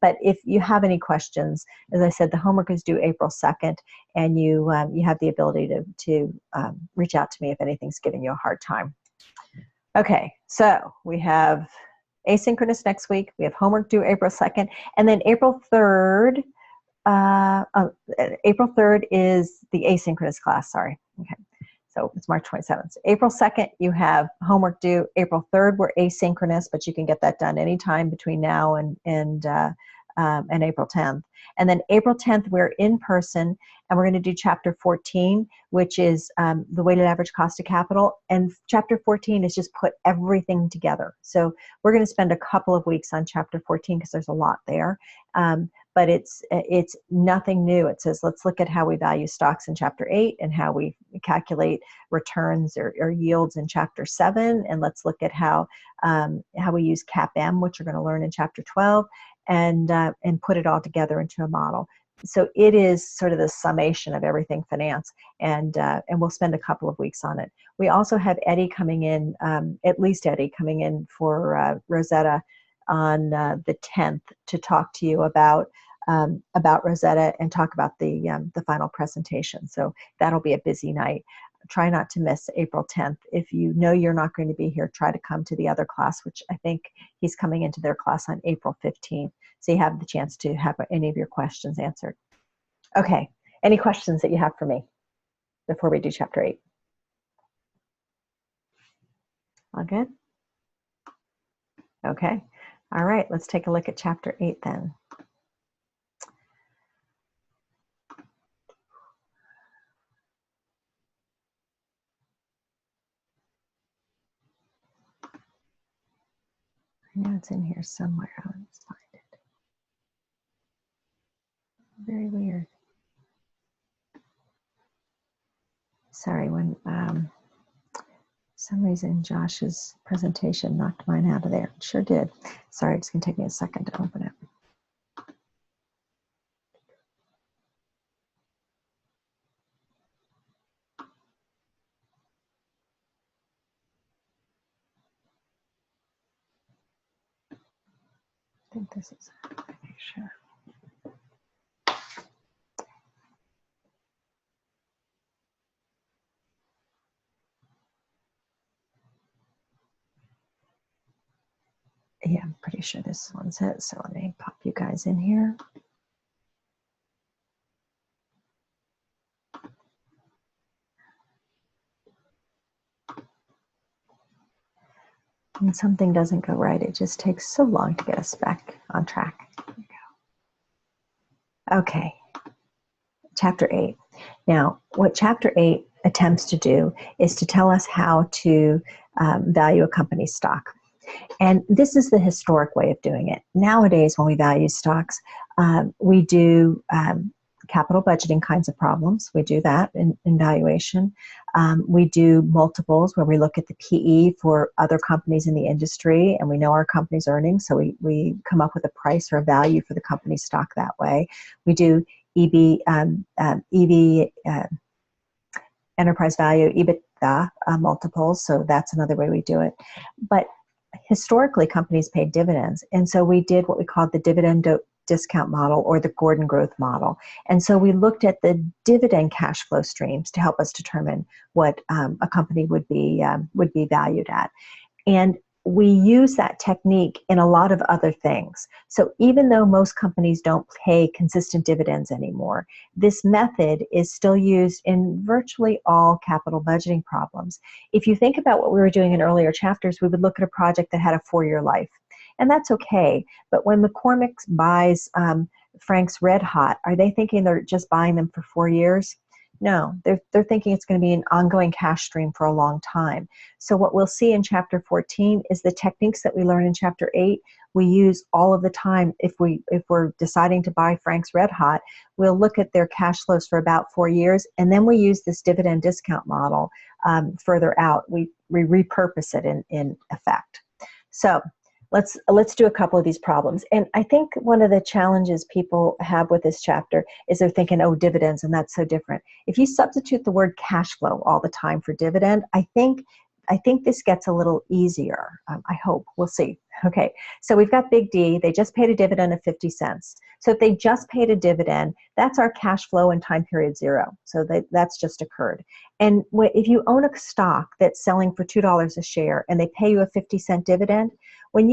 but if you have any questions, as I said, the homework is due April 2nd, and you have the ability to reach out to me if anything's giving you a hard time. Okay, so we have asynchronous next week. We have homework due April 2nd. And then April 3rd, April 3rd is the asynchronous class, sorry. Okay, so it's March 27th. So April 2nd, you have homework due. April 3rd, we're asynchronous, but you can get that done anytime between now and April 10th. And then April 10th, we're in person, and we're going to do chapter 14, which is the weighted average cost of capital. And chapter 14 is just put everything together. So we're going to spend a couple of weeks on chapter 14 because there's a lot there. But it's nothing new. It says, let's look at how we value stocks in chapter 8 and how we calculate returns or yields in chapter 7. And let's look at how we use CAPM, which you're going to learn in chapter 12. And put it all together into a model. So it is sort of the summation of everything finance, and we'll spend a couple of weeks on it. We also have Eddie coming in, at least Eddie coming in for Rosetta on the 10th to talk to you about Rosetta and talk about the final presentation. So that'll be a busy night. Try not to miss April 10th. If you know you're not going to be here, try to come to the other class, which I think he's coming into their class on April 15th. So you have the chance to have any of your questions answered. Okay, any questions that you have for me before we do chapter 8? All good? Okay, all right, let's take a look at chapter 8 then. I know it's in here somewhere. Let's find it. Very weird. Sorry, when some reason Josh's presentation knocked mine out of there. It sure did. Sorry, it's going to take me a second to open it. I think this is it. Make sure. Yeah, I'm pretty sure this one's it. So let me pop you guys in here. When something doesn't go right, it just takes so long to get us back on track. There we go. Okay, chapter 8. Now, what chapter 8 attempts to do is to tell us how to value a company's stock. And this is the historic way of doing it. Nowadays, when we value stocks, we do capital budgeting kinds of problems. We do that in valuation. We do multiples where we look at the PE for other companies in the industry and we know our company's earnings, so we come up with a price or a value for the company's stock that way. We do EV, enterprise value, EBITDA multiples, so that's another way we do it. But historically, companies paid dividends, and so we did what we called the dividend discount model or the Gordon growth model. And so we looked at the dividend cash flow streams to help us determine what a company would be valued at. And we use that technique in a lot of other things. So even though most companies don't pay consistent dividends anymore, this method is still used in virtually all capital budgeting problems. If you think about what we were doing in earlier chapters, we would look at a project that had a 4-year life. And that's okay. But when McCormick buys Frank's Red Hot, are they thinking they're just buying them for 4 years? No, they're thinking it's going to be an ongoing cash stream for a long time. So what we'll see in Chapter 14 is the techniques that we learn in Chapter 8, we use all of the time. If we're deciding to buy Frank's Red Hot, we'll look at their cash flows for about 4 years, and then we use this dividend discount model further out. We repurpose it in effect. So let's do a couple of these problems. And I think one of the challenges people have with this chapter is they're thinking, oh, dividends, and that's so different. If you substitute the word cash flow all the time for dividend, I think this gets a little easier. I hope. We'll see. Okay, so we've got Big D. They just paid a dividend of 50 cents. So if they just paid a dividend, that's our cash flow in time period 0. So that's just occurred. And if you own a stock that's selling for $2 a share and they pay you a 50-cent dividend, when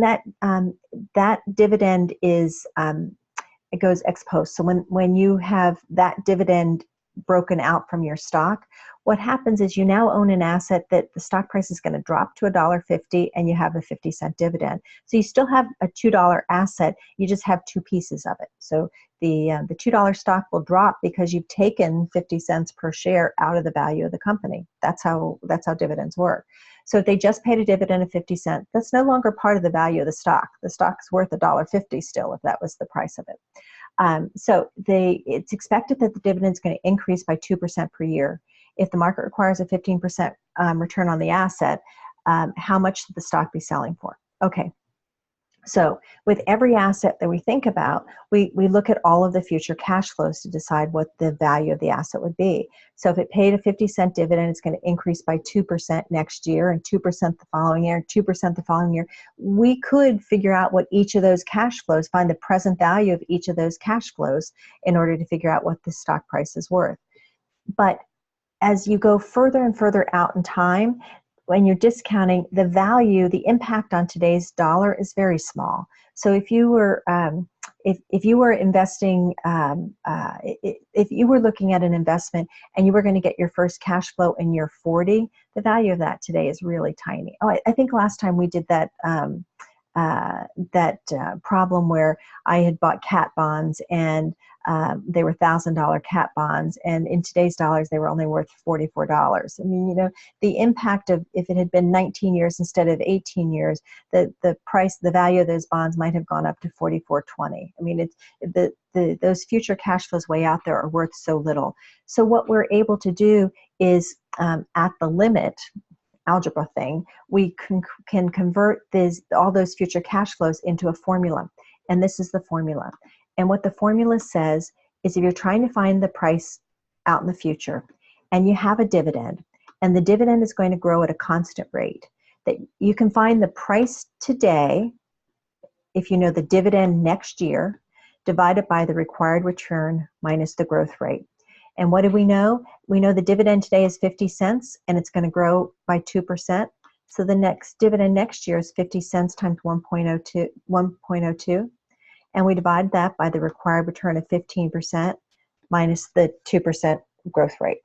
that dividend is it goes ex post. So when you have that dividend broken out from your stock, what happens is you now own an asset that the stock price is going to drop to $1.50 and you have a 50-cent dividend. So you still have a $2 asset, you just have 2 pieces of it. So the $2 stock will drop because you've taken 50 cents per share out of the value of the company. That's how dividends work. So if they just paid a dividend of 50 cents, that's no longer part of the value of the stock. The stock's worth $1.50 still if that was the price of it. So it's expected that the dividend is going to increase by 2% per year. If the market requires a 15% return on the asset, how much should the stock be selling for? Okay. So with every asset that we think about, we look at all of the future cash flows to decide what the value of the asset would be. So if it paid a 50-cent dividend, it's going to increase by 2% next year and 2% the following year, 2% the following year. We could figure out what each of those cash flows, find the present value of each of those cash flows in order to figure out what the stock price is worth. But as you go further and further out in time, when you're discounting the value, the impact on today's dollar is very small. So if you were if you were investing, if you were looking at an investment and you were going to get your first cash flow in year 40, the value of that today is really tiny. Oh, I think last time we did that problem where I had bought cat bonds and they were $1,000 cat bonds, and in today's dollars they were only worth $44. I mean, the impact of if it had been 19 years instead of 18 years, the value of those bonds might have gone up to $44.20. I mean, those future cash flows way out there are worth so little. So what we're able to do is at the limit algebra thing, we can convert all those future cash flows into a formula, and this is the formula. And what the formula says is if you're trying to find the price out in the future and you have a dividend, and the dividend is going to grow at a constant rate, that you can find the price today if you know the dividend next year divided by the required return minus the growth rate. And what do we know? We know the dividend today is 50 cents and it's going to grow by 2%. So the next dividend next year is 50 cents times 1.02. And we divide that by the required return of 15% minus the 2% growth rate.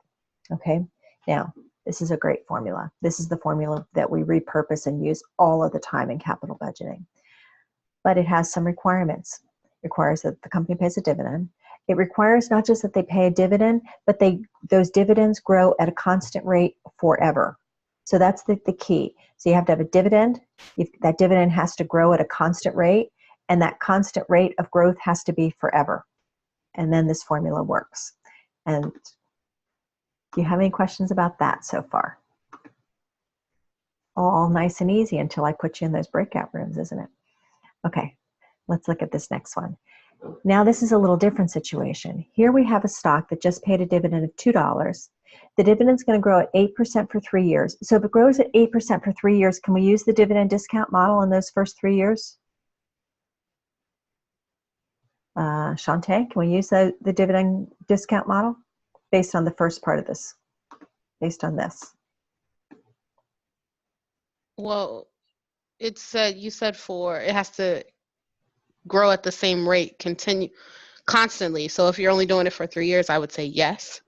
Okay, now this is a great formula. This is the formula that we repurpose and use all of the time in capital budgeting. But it has some requirements. It requires that the company pays a dividend. It requires not just that they pay a dividend, but those dividends grow at a constant rate forever. So that's the key. So you have to have a dividend. That dividend has to grow at a constant rate, and that constant rate of growth has to be forever. And then this formula works. And do you have any questions about that so far? All nice and easy until I put you in those breakout rooms, isn't it? Okay, let's look at this next one. Now this is a little different situation. Here we have a stock that just paid a dividend of $2. The dividend's going to grow at 8% for 3 years. So if it grows at 8% for 3 years, can we use the dividend discount model in those first 3 years? Shantae, can we use the dividend discount model based on the first part of this, based on this? Well, you said it has to grow at the same rate, continue constantly. So if you're only doing it for 3 years, I would say yes.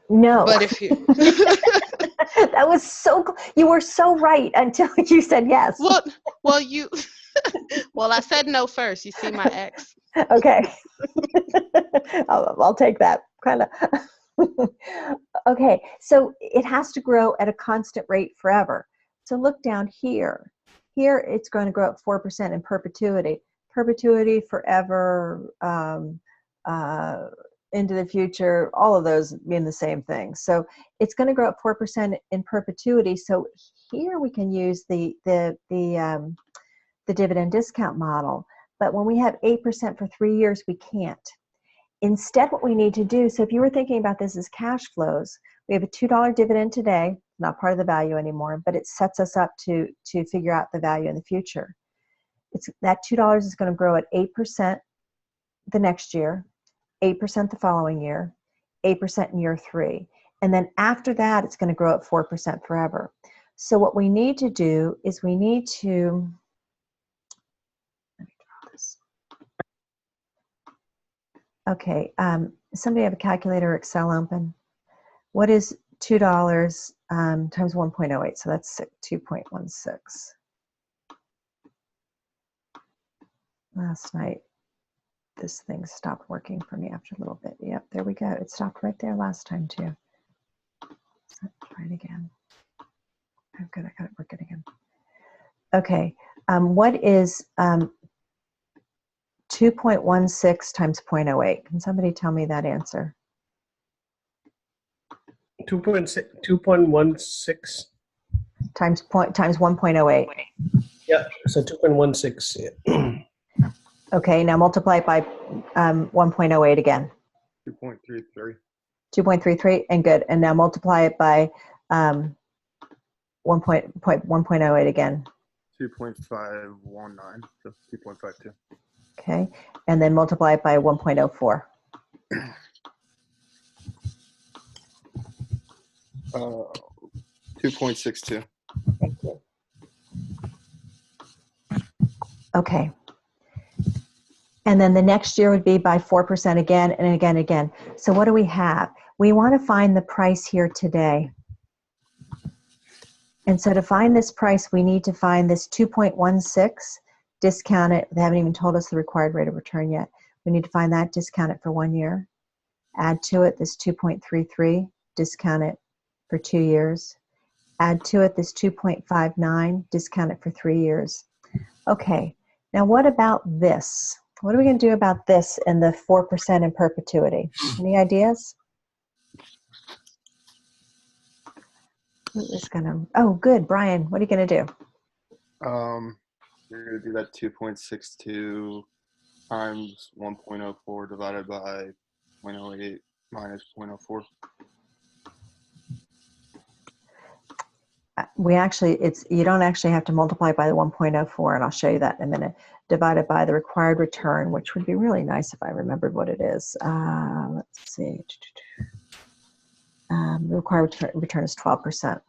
No. But if you that was you were so right until you said yes. well, you well, I said no first. You see my ex. Okay. I'll take that kind of. Okay, so it has to grow at a constant rate forever. So look down here. Here it's going to grow at 4% in perpetuity. Perpetuity, forever, into the future, all of those mean the same thing. So it's going to grow at 4% in perpetuity. So here we can use the dividend discount model. But when we have 8% for 3 years, we can't. Instead, what we need to do, so if you were thinking about this as cash flows, we have a $2 dividend today, not part of the value anymore, but it sets us up to figure out the value in the future. That $2 is going to grow at 8% the next year, 8% the following year, 8% in year 3. And then after that, it's going to grow at 4% forever. So what we need to do is we need to, let me draw this. Okay, somebody have a calculator or Excel open? What is $2 times 1.08? So that's 2.16. Last night, this thing stopped working for me after a little bit. Yep, there we go. It stopped right there last time too. So try it again. Oh, good, I got it working again. Okay, what is 2.16 times 0.08? Can somebody tell me that answer? 2.16 times 1.08. Yeah, so 2.16. Yeah. Okay, now multiply it by 1.08 again. 2.33. 2.33, and good. And now multiply it by 1.08 again. 2.519, so 2.52. Okay, and then multiply it by 1.04. 2.62. Thank you. Okay. And then the next year would be by 4% again and again and again. So what do we have? We want to find the price here today. And so to find this price, we need to find this 2.16, discount it. They haven't even told us the required rate of return yet. We need to find that, discount it for 1 year. Add to it this 2.33, discount it for 2 years. Add to it this 2.59, discount it for 3 years. Okay, now what about this? What are we going to do about this and the 4% in perpetuity? Any ideas? Who is going to? Oh, good, Brian. What are you going to do? You're going to do that 2.62 times 1.04 divided by 0.08 minus 0.04. We actually, you don't actually have to multiply by the 1.04, and I'll show you that in a minute. Divided by the required return, which would be really nice if I remembered what it is. Let's see. The required return is 12%.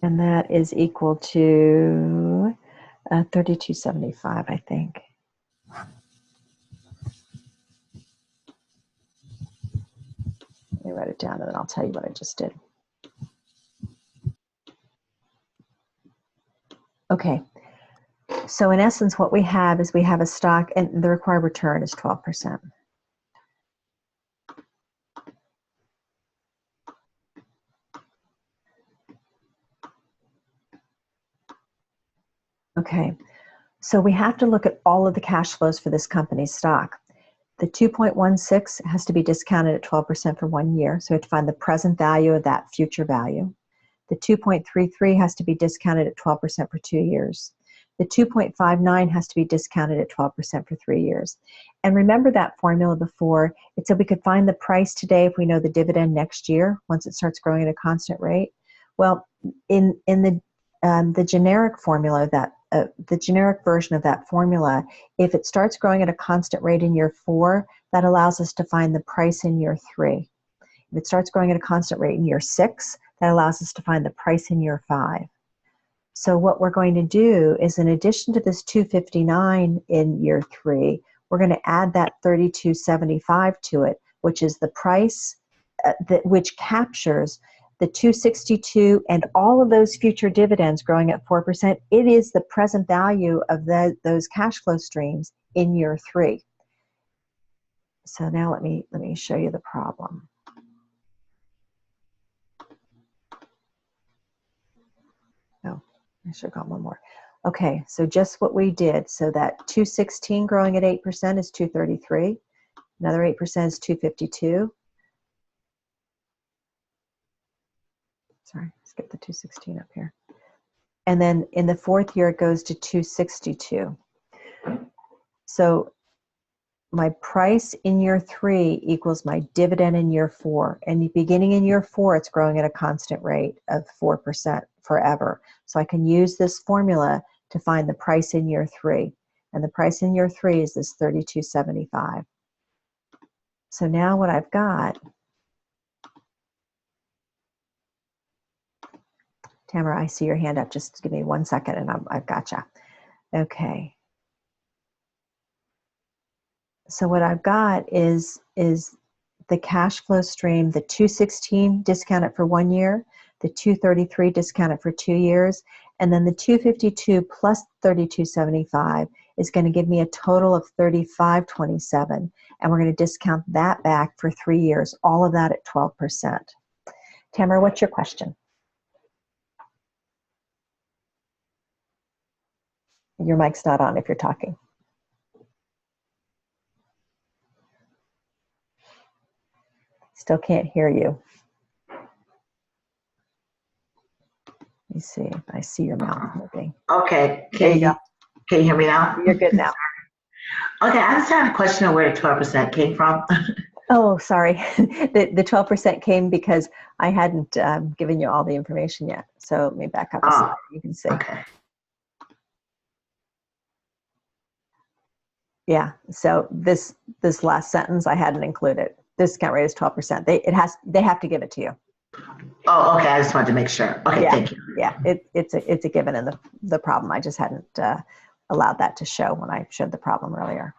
And that is equal to 32.75, I think. me write it down and then I'll tell you what I just did. Okay. So in essence, what we have is we have a stock and the required return is 12%. Okay. So we have to look at all of the cash flows for this company's stock. The 2.16 has to be discounted at 12% for 1 year. So we have to find the present value of that future value. The 2.33 has to be discounted at 12% for 2 years. The 2.59 has to be discounted at 12% for 3 years. And remember that formula before, it said we could find the price today if we know the dividend next year, once it starts growing at a constant rate. Well, in the generic formula, that the generic version of that formula, if it starts growing at a constant rate in year 4, that allows us to find the price in year 3. If it starts growing at a constant rate in year 6, that allows us to find the price in year 5. So what we're going to do is, in addition to this 259 in year 3, we're going to add that 3275 to it, which is the price which captures the 262 and all of those future dividends growing at 4%. It is the present value of those cash flow streams in year 3. So now let me show you the problem. Oh, I should have got one more. Okay, so just what we did. So that 216 growing at 8% is 233. Another 8% is 252. Sorry, let's get the 216 up here. And then in the 4th year, it goes to 262. So my price in year 3 equals my dividend in year 4. And beginning in year 4, it's growing at a constant rate of 4% forever. So I can use this formula to find the price in year 3. And the price in year 3 is this 3275. So now what I've got, Tamara, I see your hand up. Just give me 1 second and I've got you. Okay. So what I've got is the cash flow stream, the 216 discounted for 1 year, the 233 discounted for 2 years, and then the 252 plus 3275 is going to give me a total of 3527. And we're going to discount that back for 3 years, all of that at 12%. Tamara, what's your question? Your mic's not on if you're talking. Still can't hear you. Let me see if I see your mouth moving. Okay. There you go. Can you hear me now? You're good now. Okay, I just had a question of where the 12% came from. Oh, sorry. The 12% came because I hadn't given you all the information yet. So let me back up a slide. You can see. Okay. Yeah. So this last sentence I hadn't included. Discount rate is 12%. They have to give it to you. Oh, okay. I just wanted to make sure. Okay, Yeah. thank you. Yeah. It's a given in the problem. I just hadn't allowed that to show when I showed the problem earlier.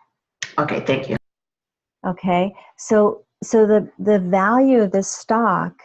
Okay, thank you. Okay. So the value of this stock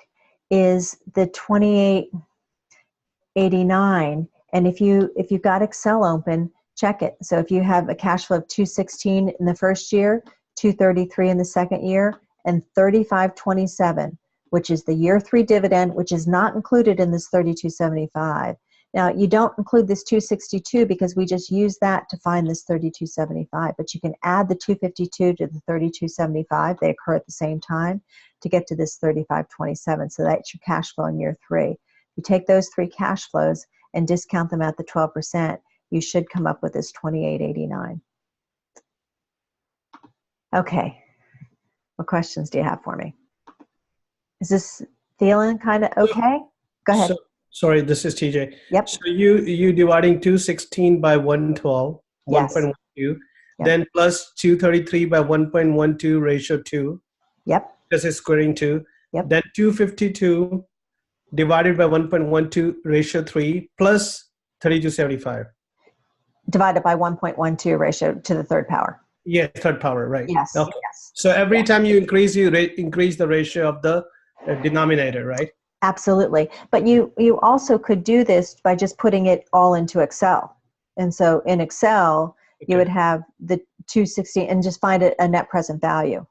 is the 2889, and if you've got Excel open, check it. So if you have a cash flow of 216 in the first year, 233 in the second year, and 3527, which is the year 3 dividend, which is not included in this 3275. Now, you don't include this 262 because we just use that to find this 3275, but you can add the 252 to the 3275. They occur at the same time to get to this 3527. So that's your cash flow in year 3. You take those 3 cash flows and discount them at the 12%, you should come up with this 2889. Okay. What questions do you have for me? Is this feeling kind of okay? Go ahead. Sorry, this is TJ. Yep. So you dividing 216 by 112, Yes. 1.12, Yep. then plus 233 by 1.12 ratio 2. Yep. This is squaring 2. Yep. Then 252 divided by 1.12 ratio 3 plus 3275. Divided by 1.12 ratio to the 3rd power. Yeah, 3rd power, right? Yes. Okay. Yes. So every time you increase the ratio of the denominator, right? Absolutely. But you also could do this by just putting it all into Excel. And so in Excel, you would have the 260 and just find a net present value.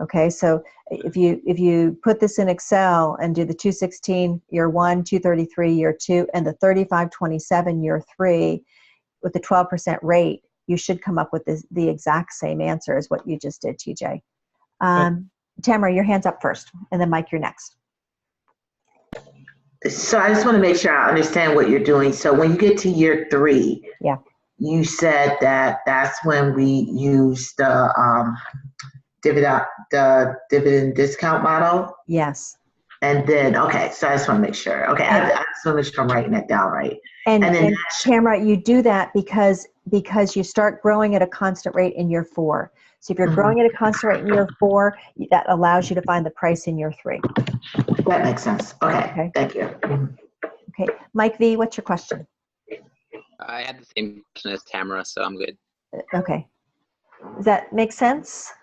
Okay, so if you put this in Excel and do the 216 year 1, 233 year 2, and the 3527 year 3 with the 12% rate, you should come up with the exact same answer as what you just did, TJ. Tamara, your hand's up first, and then Mike, you're next. So I just want to make sure I understand what you're doing. So when you get to year 3, yeah, you said that that's when we use the dividend discount model. Yes. And then, okay, so I just want to make sure. Okay, I just want to make sure I'm writing it down right. And Tamara, you do that because you start growing at a constant rate in year 4. So if you're growing at a constant rate in year 4, that allows you to find the price in year 3. That makes sense. Okay. Thank you. Okay, Mike V, what's your question? I had the same question as Tamara, so I'm good. Okay. Does that make sense?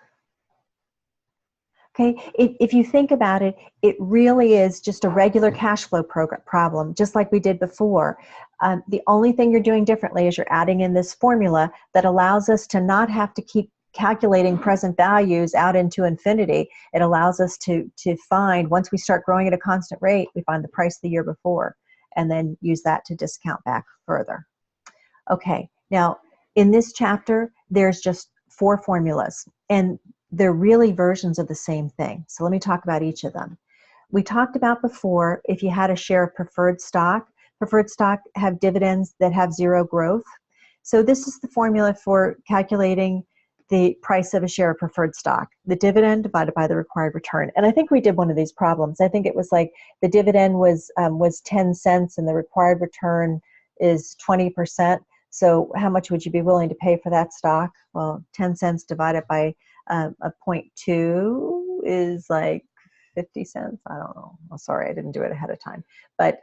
Okay, if you think about it, it really is just a regular cash flow problem, just like we did before. The only thing you're doing differently is you're adding in this formula that allows us to not have to keep calculating present values out into infinity. It allows us to find, once we start growing at a constant rate, we find the price the year before, and then use that to discount back further. Okay, now in this chapter, there's just 4 formulas, and they're really versions of the same thing. So let me talk about each of them. We talked about before, if you had a share of preferred stock have dividends that have 0 growth. So this is the formula for calculating the price of a share of preferred stock, the dividend divided by the required return. And I think we did one of these problems. I think it was like the dividend was 10 cents and the required return is 20%. So how much would you be willing to pay for that stock? Well, 10 cents divided by a 0.2 is like 50 cents. I don't know. Oh, sorry, I didn't do it ahead of time. But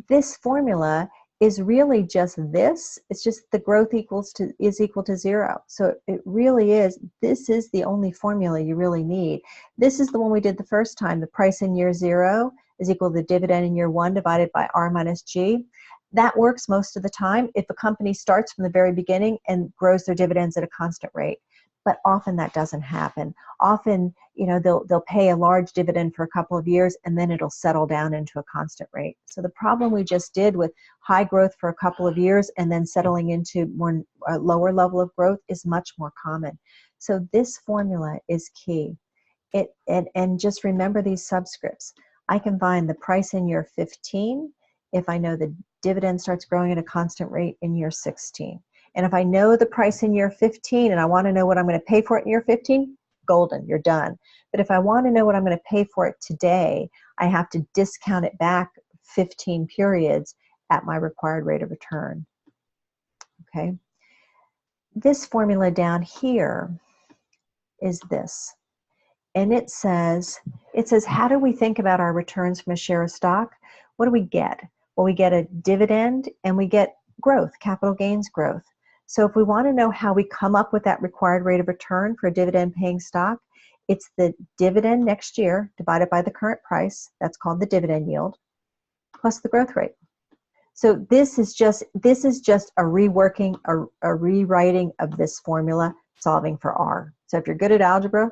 this formula is really just this. It's just the growth is equal to 0. So it really is, this is the only formula you really need. This is the one we did the first time. The price in year 0 is equal to the dividend in year 1 divided by R minus G. That works most of the time if a company starts from the very beginning and grows their dividends at a constant rate. But often that doesn't happen. Often, they'll pay a large dividend for a couple of years and then it'll settle down into a constant rate. So the problem we just did with high growth for a couple of years and then settling into a lower level of growth is much more common. So this formula is key. And just remember these subscripts. I can find the price in year 15 if I know the dividend starts growing at a constant rate in year 16. And if I know the price in year 15 and I want to know what I'm going to pay for it in year 15, golden, you're done. But if I want to know what I'm going to pay for it today, I have to discount it back 15 periods at my required rate of return. Okay. This formula down here is this. And it says, how do we think about our returns from a share of stock? What do we get? Well, we get a dividend and we get growth, capital gains growth. So if we want to know how we come up with that required rate of return for a dividend paying stock, it's the dividend next year divided by the current price, that's called the dividend yield, plus the growth rate. So this is just a reworking, a rewriting of this formula, solving for R. So if you're good at algebra,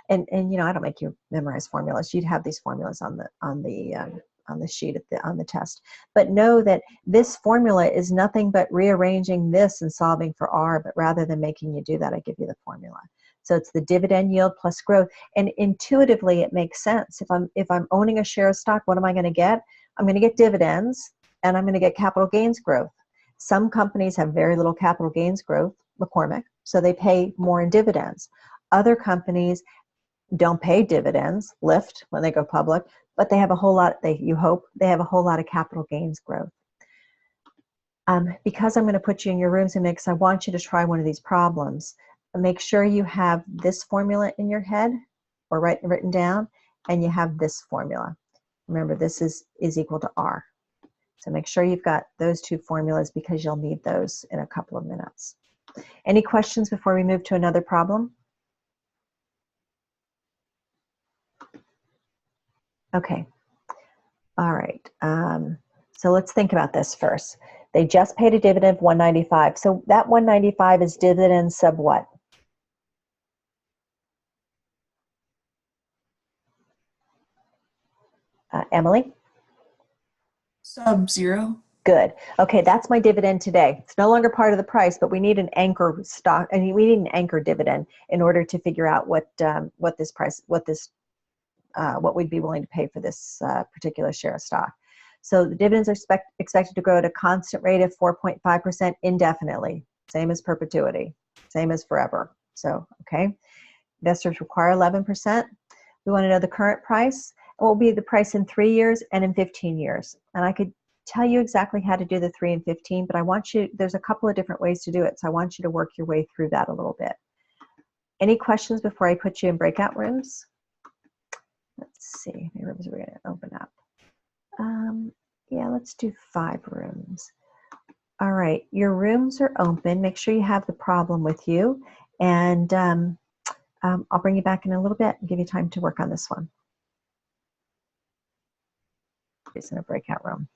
and I don't make you memorize formulas, you'd have these formulas on the sheet on the test. But know that this formula is nothing but rearranging this and solving for R, but rather than making you do that, I give you the formula. So it's the dividend yield plus growth. And intuitively, it makes sense. If I'm owning a share of stock, what am I going to get? I'm going to get dividends and I'm going to get capital gains growth. Some companies have very little capital gains growth, McCormick, so they pay more in dividends. Other companies don't pay dividends, Lyft, when they go public, but they have a whole lot, you hope, they have a whole lot of capital gains growth. Because I'm going to put you in your rooms and mix, I want you to try one of these problems. Make sure you have this formula in your head or written down, and you have this formula. Remember, this is equal to R. So make sure you've got those 2 formulas because you'll need those in a couple of minutes. Any questions before we move to another problem? Okay. All right. So let's think about this first. They just paid a dividend of 195. So that 195 is dividend sub what? Emily? Sub-zero. Good. Okay, that's my dividend today. It's no longer part of the price, but we need an anchor stock, and we need an anchor dividend in order to figure out what this price, what we'd be willing to pay for this particular share of stock. So the dividends are expected to grow at a constant rate of 4.5% indefinitely, same as perpetuity, same as forever. So, okay, investors require 11%. We want to know the current price. What will be the price in 3 years and in 15 years? And I could tell you exactly how to do the 3 and 15, but I want you, there's a couple of different ways to do it, so I want you to work your way through that a little bit. Any questions before I put you in breakout rooms? Let's see, how many rooms are we going to open up? Yeah, let's do 5 rooms. All right, your rooms are open. Make sure you have the problem with you, and I'll bring you back in a little bit and give you time to work on this one. It's in a breakout room.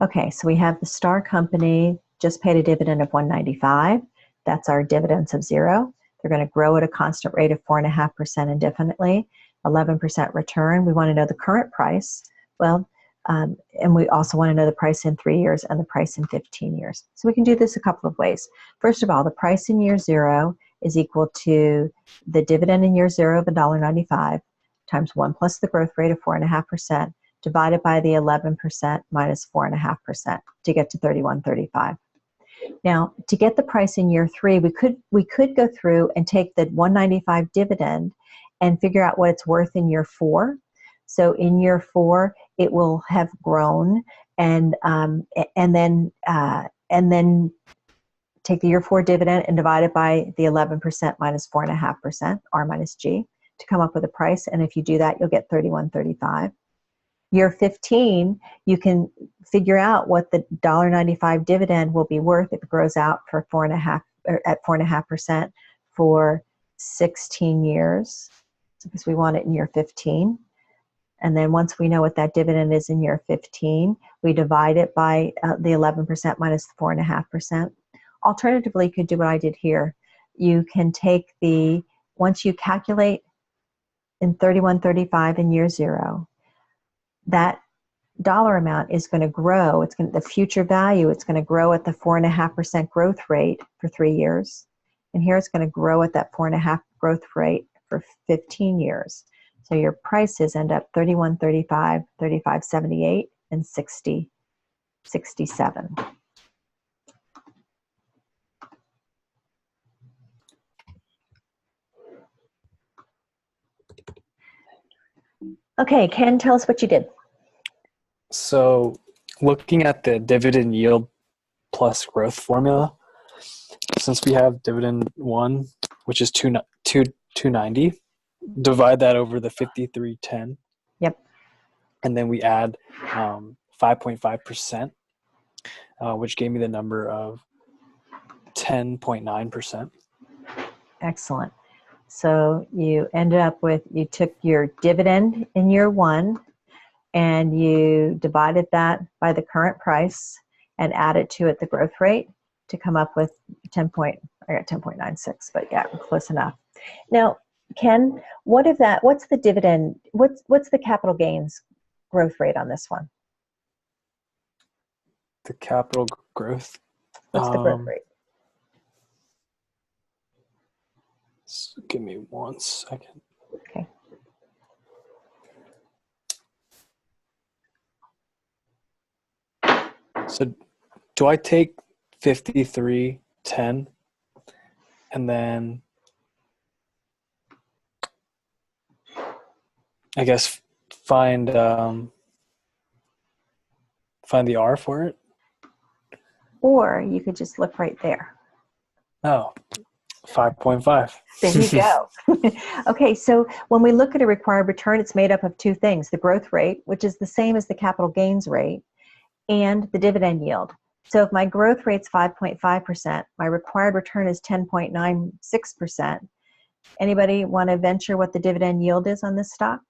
Okay, so we have the Star Company just paid a dividend of 195. That's our dividends of 0. They're going to grow at a constant rate of 4.5% indefinitely, 11% return. We want to know the current price. Well, and we also want to know the price in 3 years and the price in 15 years. So we can do this a couple of ways. First of all, the price in year 0 is equal to the dividend in year 0 of $1.95 times 1 plus the growth rate of 4.5%. Divided by the 11% minus 4.5% to get to 31.35. Now, to get the price in year 3, we could go through and take the 195 dividend and figure out what it's worth in year 4. So in year 4, it will have grown, and then take the year 4 dividend and divide it by the 11% minus 4.5%, R minus G, to come up with a price. And if you do that, you'll get 31.35. Year 15, you can figure out what the $1.95 dividend will be worth if it grows out for 4.5 at 4.5% for 16 years, because we want it in year 15. And then once we know what that dividend is in year 15, we divide it by the 11% minus the 4.5%. Alternatively, you could do what I did here. You can take once you calculate in 31.35 in year 0, that dollar amount is going to grow. The future value, it's going to grow at the 4.5% growth rate for 3 years. And here it's going to grow at that 4.5% growth rate for 15 years. So your prices end up 31.35, 35.78, and 60.67. Okay, Ken, tell us what you did. So looking at the dividend yield plus growth formula, since we have dividend 1, which is 290, divide that over the 5310. Yep. And then we add 5.5%, which gave me the number of 10.9%. Excellent. So you ended up with, you took your dividend in year 1 and you divided that by the current price and added to it the growth rate to come up with I got 10.96, but yeah, close enough. Now, Ken, what's the dividend, what's the capital gains growth rate on this one? The capital growth. What's the growth rate? So give me 1 second. Okay. So do I take 5310 and then I guess find the R for it? Or you could just look right there. Oh, 5.5. There you go. Okay, so when we look at a required return, it's made up of 2 things: the growth rate, which is the same as the capital gains rate, and the dividend yield. So if my growth rate's 5.5%, my required return is 10.96%, Anybody want to venture what the dividend yield is on this stock?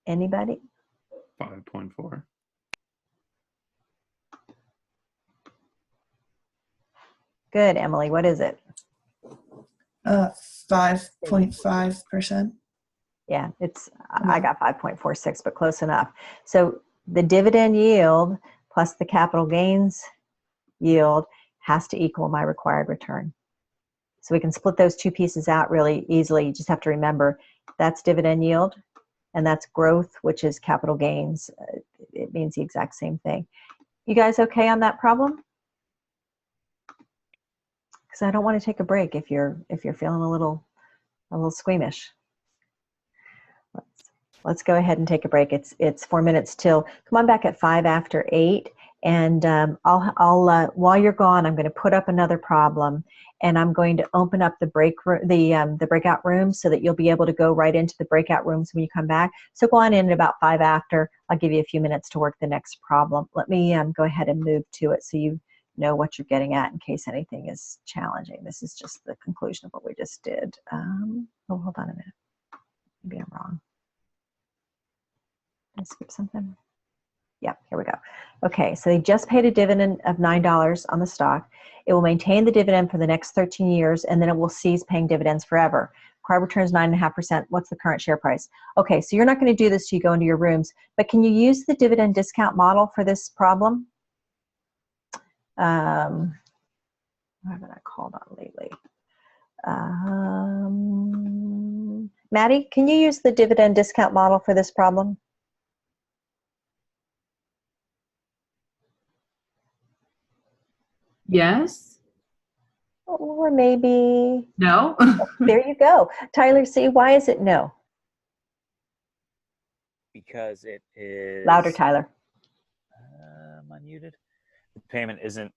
Anybody? 5.4. Good, Emily. What is it? 5.5%. Yeah, I got 5.46, but close enough. So the dividend yield plus the capital gains yield has to equal my required return. So we can split those two pieces out really easily. You just have to remember that's dividend yield and that's growth, which is capital gains. It means the exact same thing. You guys okay on that problem? Because I don't want to take a break if you're feeling a little squeamish. Let's go ahead and take a break. It's 4 minutes till. Come on back at 5 after 8, and I'll while you're gone, I'm going to put up another problem, and I'm going to open up the breakout rooms so that you'll be able to go right into the breakout rooms when you come back. So go on in at about 5 after. I'll give you a few minutes to work the next problem. Let me go ahead and move to it so you know what you're getting at in case anything is challenging. This is just the conclusion of what we just did. Oh, hold on a minute. Maybe I'm wrong. Did I skip something? Yeah, here we go. Okay, so they just paid a dividend of $9 on the stock. It will maintain the dividend for the next 13 years, and then it will cease paying dividends forever. Required return is 9.5%. What's the current share price? Okay, so you're not going to do this till you go into your rooms, but can you use the dividend discount model for this problem? What haven't I called on lately? Maddie, can you use the dividend discount model for this problem? Yes. Or maybe No. there you go. Tyler C, why is it no? Because it is Louder, Tyler. I'm unmuted. The payment isn't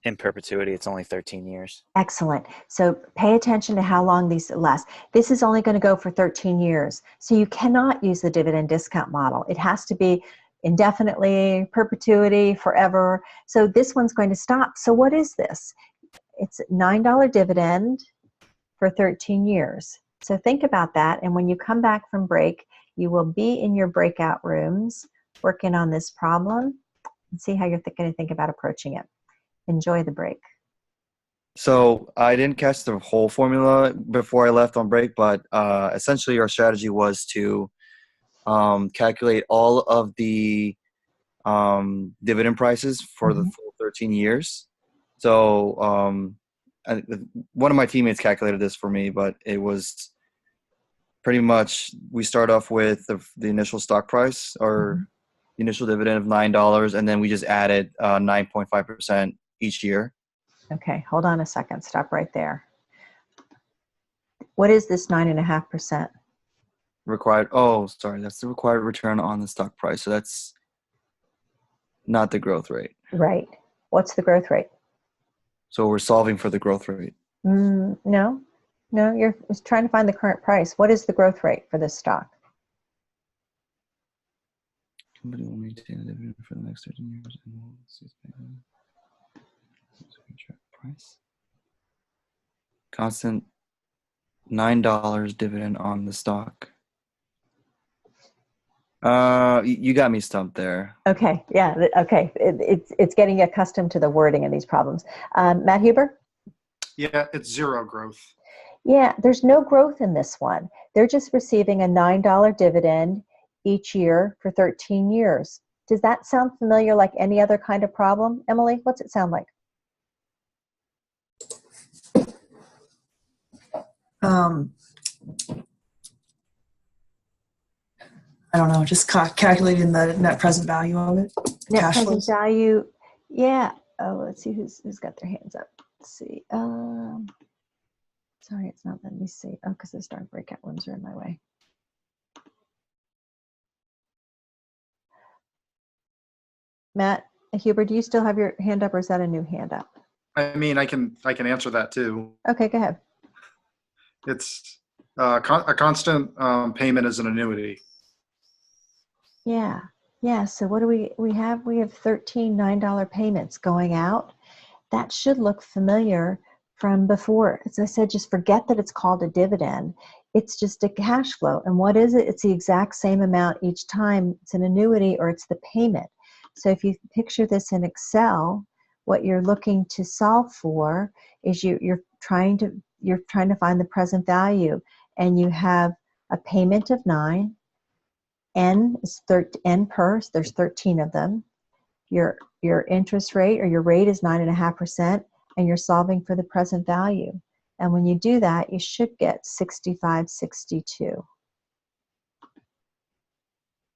in perpetuity. It's only 13 years. Excellent. So pay attention to how long these last. This is only going to go for 13 years. So you cannot use the dividend discount model. It has to be indefinitely, perpetuity, forever. So this one's going to stop. So what is this? It's a $9 dividend for 13 years. So think about that. And when you come back from break, you will be in your breakout rooms working on this problem and see how you're going to think about approaching it. Enjoy the break. So I didn't catch the whole formula before I left on break, but essentially our strategy was to calculate all of the dividend prices for the full 13 years. So one of my teammates calculated this for me, but it was pretty much we start off with the initial stock price or the initial dividend of $9, and then we just added 9.5% each year. Okay, hold on a second. Stop right there. What is this 9.5%? Required. Oh, sorry. That's the required return on the stock price. So that's not the growth rate. Right. What's the growth rate? So we're solving for the growth rate. No, you're trying to find the current price. What is the growth rate for this stock? Company will maintain a dividend for the next 13 years and will cease paying. Price. Constant $9 dividend on the stock. You got me stumped there. Okay, yeah, okay. It's getting accustomed to the wording in these problems. Matt Huber? Yeah, it's zero growth. Yeah, there's no growth in this one. They're just receiving a $9 dividend each year for 13 years. Does that sound familiar like any other kind of problem? Emily, what's it sound like? I don't know, just calculating the net present value of it. Net Cash present flows. value, yeah. Oh, let's see who's got their hands up. Let's see. Sorry, it's not letting me see. Oh, because the darn breakout rooms are in my way. Matt Huber, do you still have your hand up, or is that a new hand up? I mean, I can answer that too. Okay, go ahead. It's a constant payment as an annuity. Yeah, Yeah, so what do we have? We have 13 $9 payments going out. That should look familiar from before. As I said, just forget that it's called a dividend. It's just a cash flow. And what is it? It's the exact same amount each time. It's an annuity or it's the payment. So if you picture this in Excel, what you're looking to solve for is you're trying to find the present value, and you have a payment of 9. N is N per, so there's 13 of them. Your interest rate or your rate is 9.5%, and you're solving for the present value. And when you do that, you should get 65.62.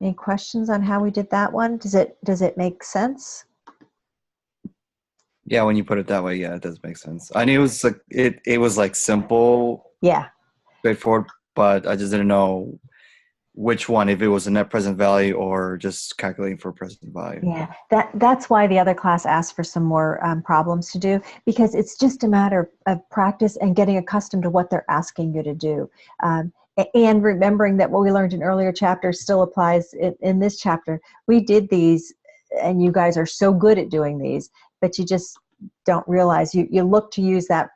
Any questions on how we did that one? Does it make sense? Yeah, when you put it that way, yeah, it does make sense. I knew it was like it was like simple, Yeah. straightforward, but I just didn't know which one, if it was a net present value or just calculating for present value. Yeah, that's why the other class asked for some more problems to do, because it's just a matter of practice and getting accustomed to what they're asking you to do. And remembering that what we learned in earlier chapters still applies in this chapter. We did these, and you guys are so good at doing these, but you just don't realize you look to use that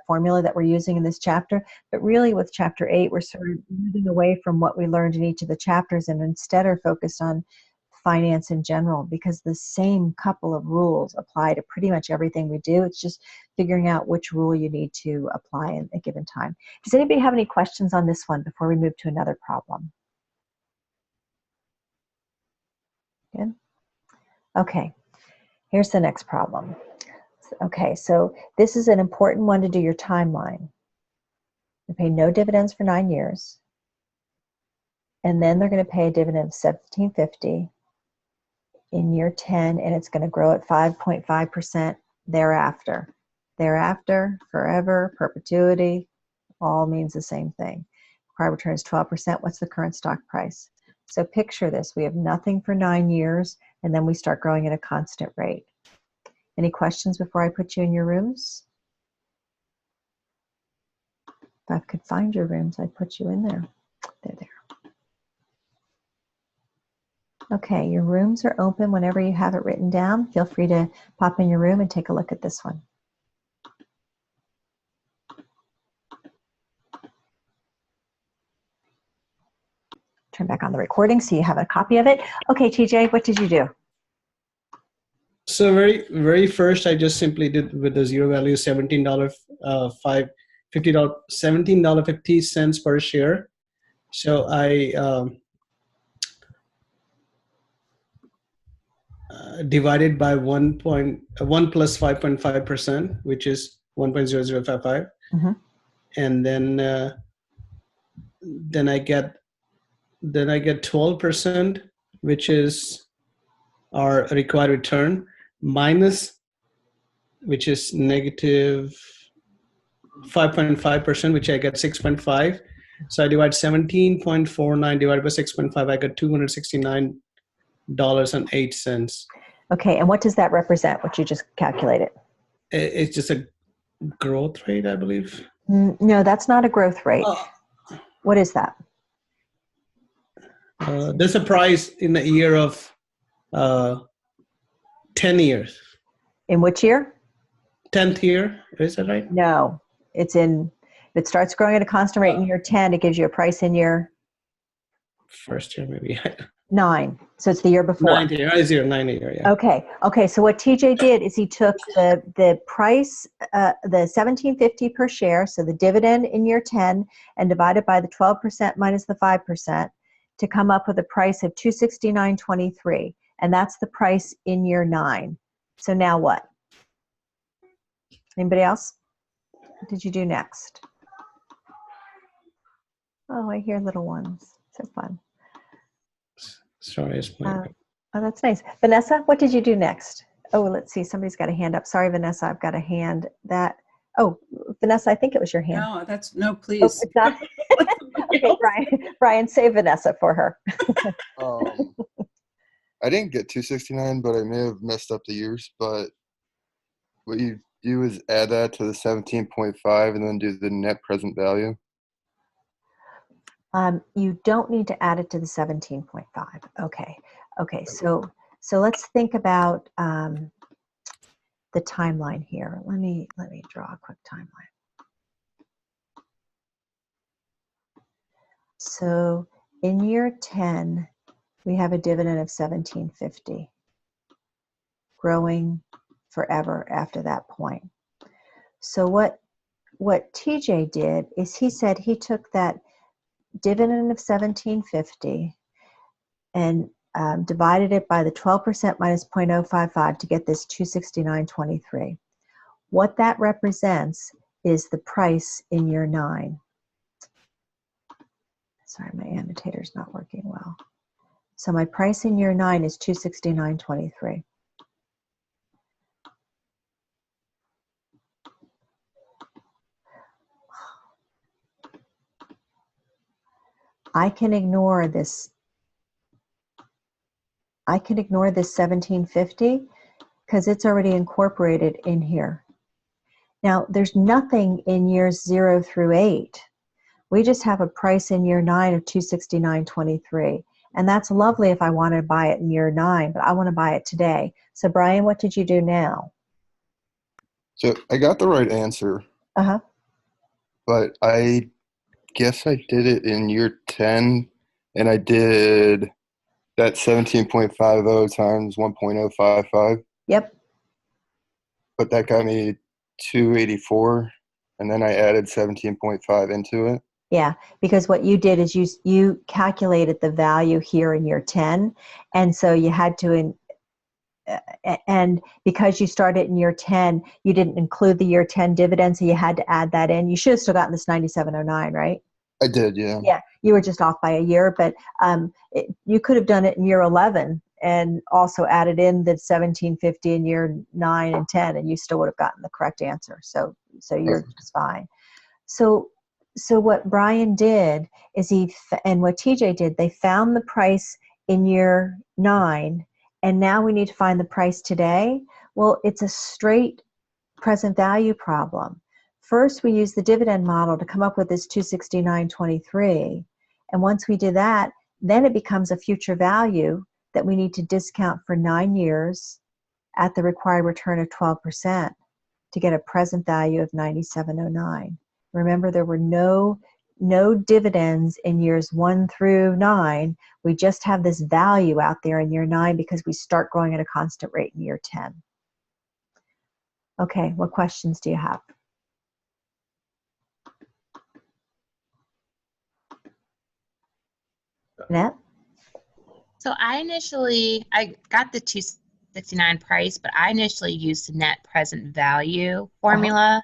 formula that we're using in this chapter, but really with chapter 8 we're sort of moving away from what we learned in each of the chapters and instead are focused on finance in general, because the same couple of rules apply to pretty much everything we do. It's just figuring out which rule you need to apply in a given time. Does anybody have any questions on this one before we move to another problem? Good. Okay, here's the next problem. Okay, so this is an important one to do your timeline. They pay no dividends for 9 years, and then they're going to pay a dividend of $17.50 in year 10, and it's going to grow at 5.5% thereafter. Thereafter, forever, perpetuity, all means the same thing. Required return is 12%. What's the current stock price? So picture this. We have nothing for 9 years, and then we start growing at a constant rate. Any questions before I put you in your rooms? If I could find your rooms, I'd put you in there. They're there. Okay, your rooms are open whenever you have it written down. Feel free to pop in your room and take a look at this one. Turn back on the recording so you have a copy of it. Okay, TJ, what did you do? So very first, I just simply did with the zero value $17.50 per share. So I divided by 1 plus 5.5%, which is 1.0055, and then I get 12%, which is our required return, minus, which is negative 5.5%, which I get 6.5. So I divide 17.49 divided by 6.5, I got $269.08. Okay, and what does that represent, what you just calculated? It's just a growth rate, I believe. No, that's not a growth rate. What is that? There's a price in the year of 10 years. In which year? 10th year, is that right? No, it's in, if it starts growing at a constant rate in year 10, it gives you a price in year? First year, maybe. 9, so it's the year before. 9th year, 9th year, yeah. Okay, so what TJ did is he took the price, the $17.50 per share, so the dividend in year 10, and divided by the 12% minus the 5% to come up with a price of $269.23, and that's the price in year 9. So now what? Anybody else? What did you do next? Oh, I hear little ones. So fun. Sorry, it's my... Oh, that's nice. Vanessa, what did you do next? Oh, let's see. Somebody's got a hand up. Sorry, Vanessa, I've got a hand that... Oh, Vanessa, I think it was your hand. No, please. Oh, it's not. Okay, Brian, save Vanessa for her. I didn't get 269, but I may have messed up the years. But what you do is add that to the 17.5 and then do the net present value. You don't need to add it to the 17.5. Okay, so let's think about the timeline here. Let me draw a quick timeline. So in year 10, we have a dividend of $17.50, growing forever after that point. So what TJ did is he said he took that dividend of $17.50 and divided it by the 12% minus 0.055 to get this $269.23. What that represents is the price in year 9. Sorry, my annotator's not working well. So my price in year 9 is $269.23. I can ignore this. I can ignore this $17.50 because it's already incorporated in here. Now, there's nothing in years 0 through 8. We just have a price in year 9 of $269.23. And that's lovely if I want to buy it in year 9, but I want to buy it today. So Brian, what did you do now? So I got the right answer, but I guess I did it in year 10, and I did that 17.50 times 1.055. Yep. But that got me 284, and then I added 17.5 into it. Yeah, because what you did is you calculated the value here in year 10, and so you had to, and because you started in year 10, you didn't include the year 10 dividend, so you had to add that in. You should have still gotten this 9709, right? I did, yeah. Yeah, you were just off by a year, but you could have done it in year 11 and also added in the 1750 in year 9 and 10, and you still would have gotten the correct answer. So you're just fine. So what Brian did is and what TJ did, they found the price in year 9, and now we need to find the price today. Well, it's a straight present value problem. First, we use the dividend model to come up with this 269.23. And once we do that, then it becomes a future value that we need to discount for 9 years at the required return of 12% to get a present value of 9709. Remember, there were no dividends in years 1 through 9. We just have this value out there in year 9 because we start growing at a constant rate in year 10. Okay, what questions do you have? Annette? So I got the 269 price, but I initially used the net present value formula.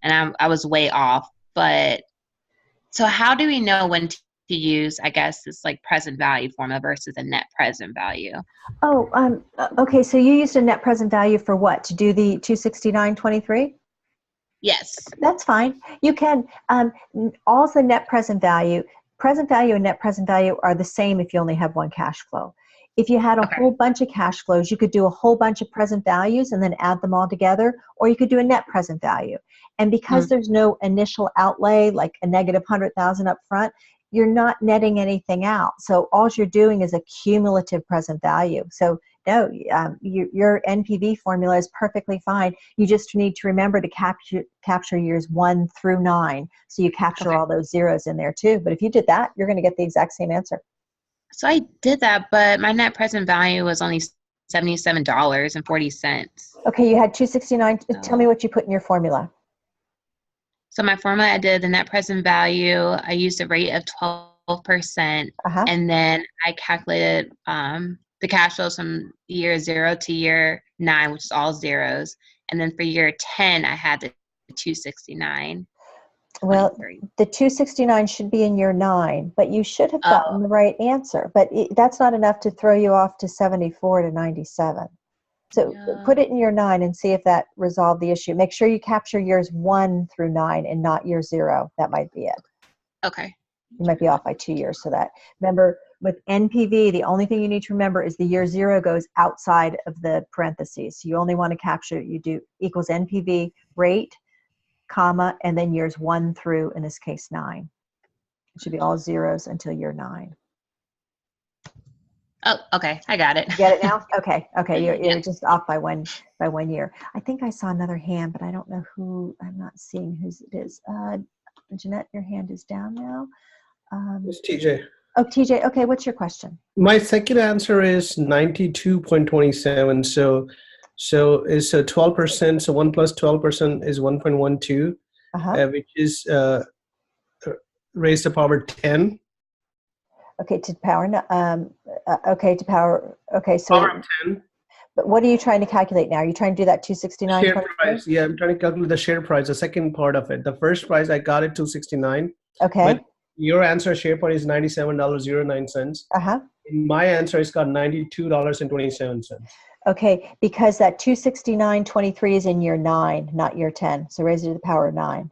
And I was way off. But so how do we know when to use, I guess, this like present value formula versus a net present value? Oh, okay. So you used a net present value for what? To do the 269.23? Yes. That's fine. You can, all the net present value and net present value are the same if you only have one cash flow. If you had a whole bunch of cash flows, you could do a whole bunch of present values and then add them all together, or you could do a net present value. And because there's no initial outlay, like a negative 100,000 up front, you're not netting anything out. So all you're doing is a cumulative present value. So no, your NPV formula is perfectly fine. You just need to remember to capture years 1 through 9. So you capture all those zeros in there too. But if you did that, you're going to get the exact same answer. So I did that, but my net present value was only $77.40. Okay, you had 269. Tell me what you put in your formula. So my formula, I did the net present value. I used a rate of 12%, and then I calculated the cash flows from year 0 to year 9, which is all zeros. And then for year 10, I had the 269. Well, the 269 should be in year 9, but you should have gotten the right answer. But that's not enough to throw you off to 74 to 97. So put it in year 9 and see if that resolved the issue. Make sure you capture years 1 through 9 and not year 0. That might be it. Okay. You might be off by 2 years. So that, remember, with NPV, the only thing you need to remember is the year 0 goes outside of the parentheses. So you only want to capture, you do equals NPV rate, comma, and then years 1 through, in this case, 9. It should be all zeros until year 9. Oh, okay. I got it. Get it now? Okay. Okay. You're just off by 1 year. I think I saw another hand, but I don't know who. I'm not seeing whose it is. Jeanette, your hand is down now. It's TJ. Oh, TJ. Okay. What's your question? My second answer is 92.27. So 12%. So 1 plus 12% is 1.12, which is raised to power 10. Okay, to power. Okay, to power. Okay, so power of 10. But what are you trying to calculate now? Are you trying to do that 269? Share price. Yeah, I'm trying to calculate the share price. The second part of it. The first price I got it 269. Okay. But your answer share point is $97.09. My answer is got $92.27. Okay, because that 269.23 is in year 9, not year 10. So raise it to the power of 9.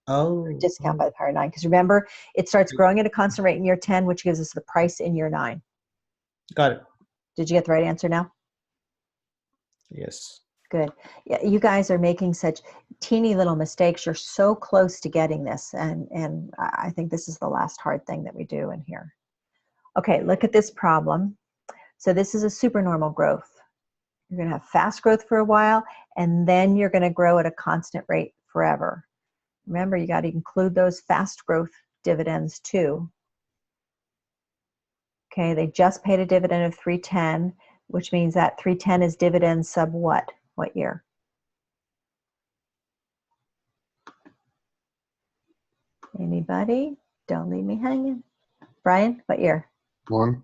Oh. Discount by the power of 9. Because remember, it starts growing at a constant rate in year 10, which gives us the price in year 9. Got it. Did you get the right answer now? Yes. Good. Yeah, you guys are making such teeny little mistakes. You're so close to getting this. And I think this is the last hard thing that we do in here. Okay, look at this problem. So this is a supernormal growth. You're going to have fast growth for a while, and then you're going to grow at a constant rate forever. Remember, you got to include those fast growth dividends too. Okay, they just paid a dividend of 310, which means that 310 is dividend sub what? What year? Anybody? Don't leave me hanging. Brian, what year? 1.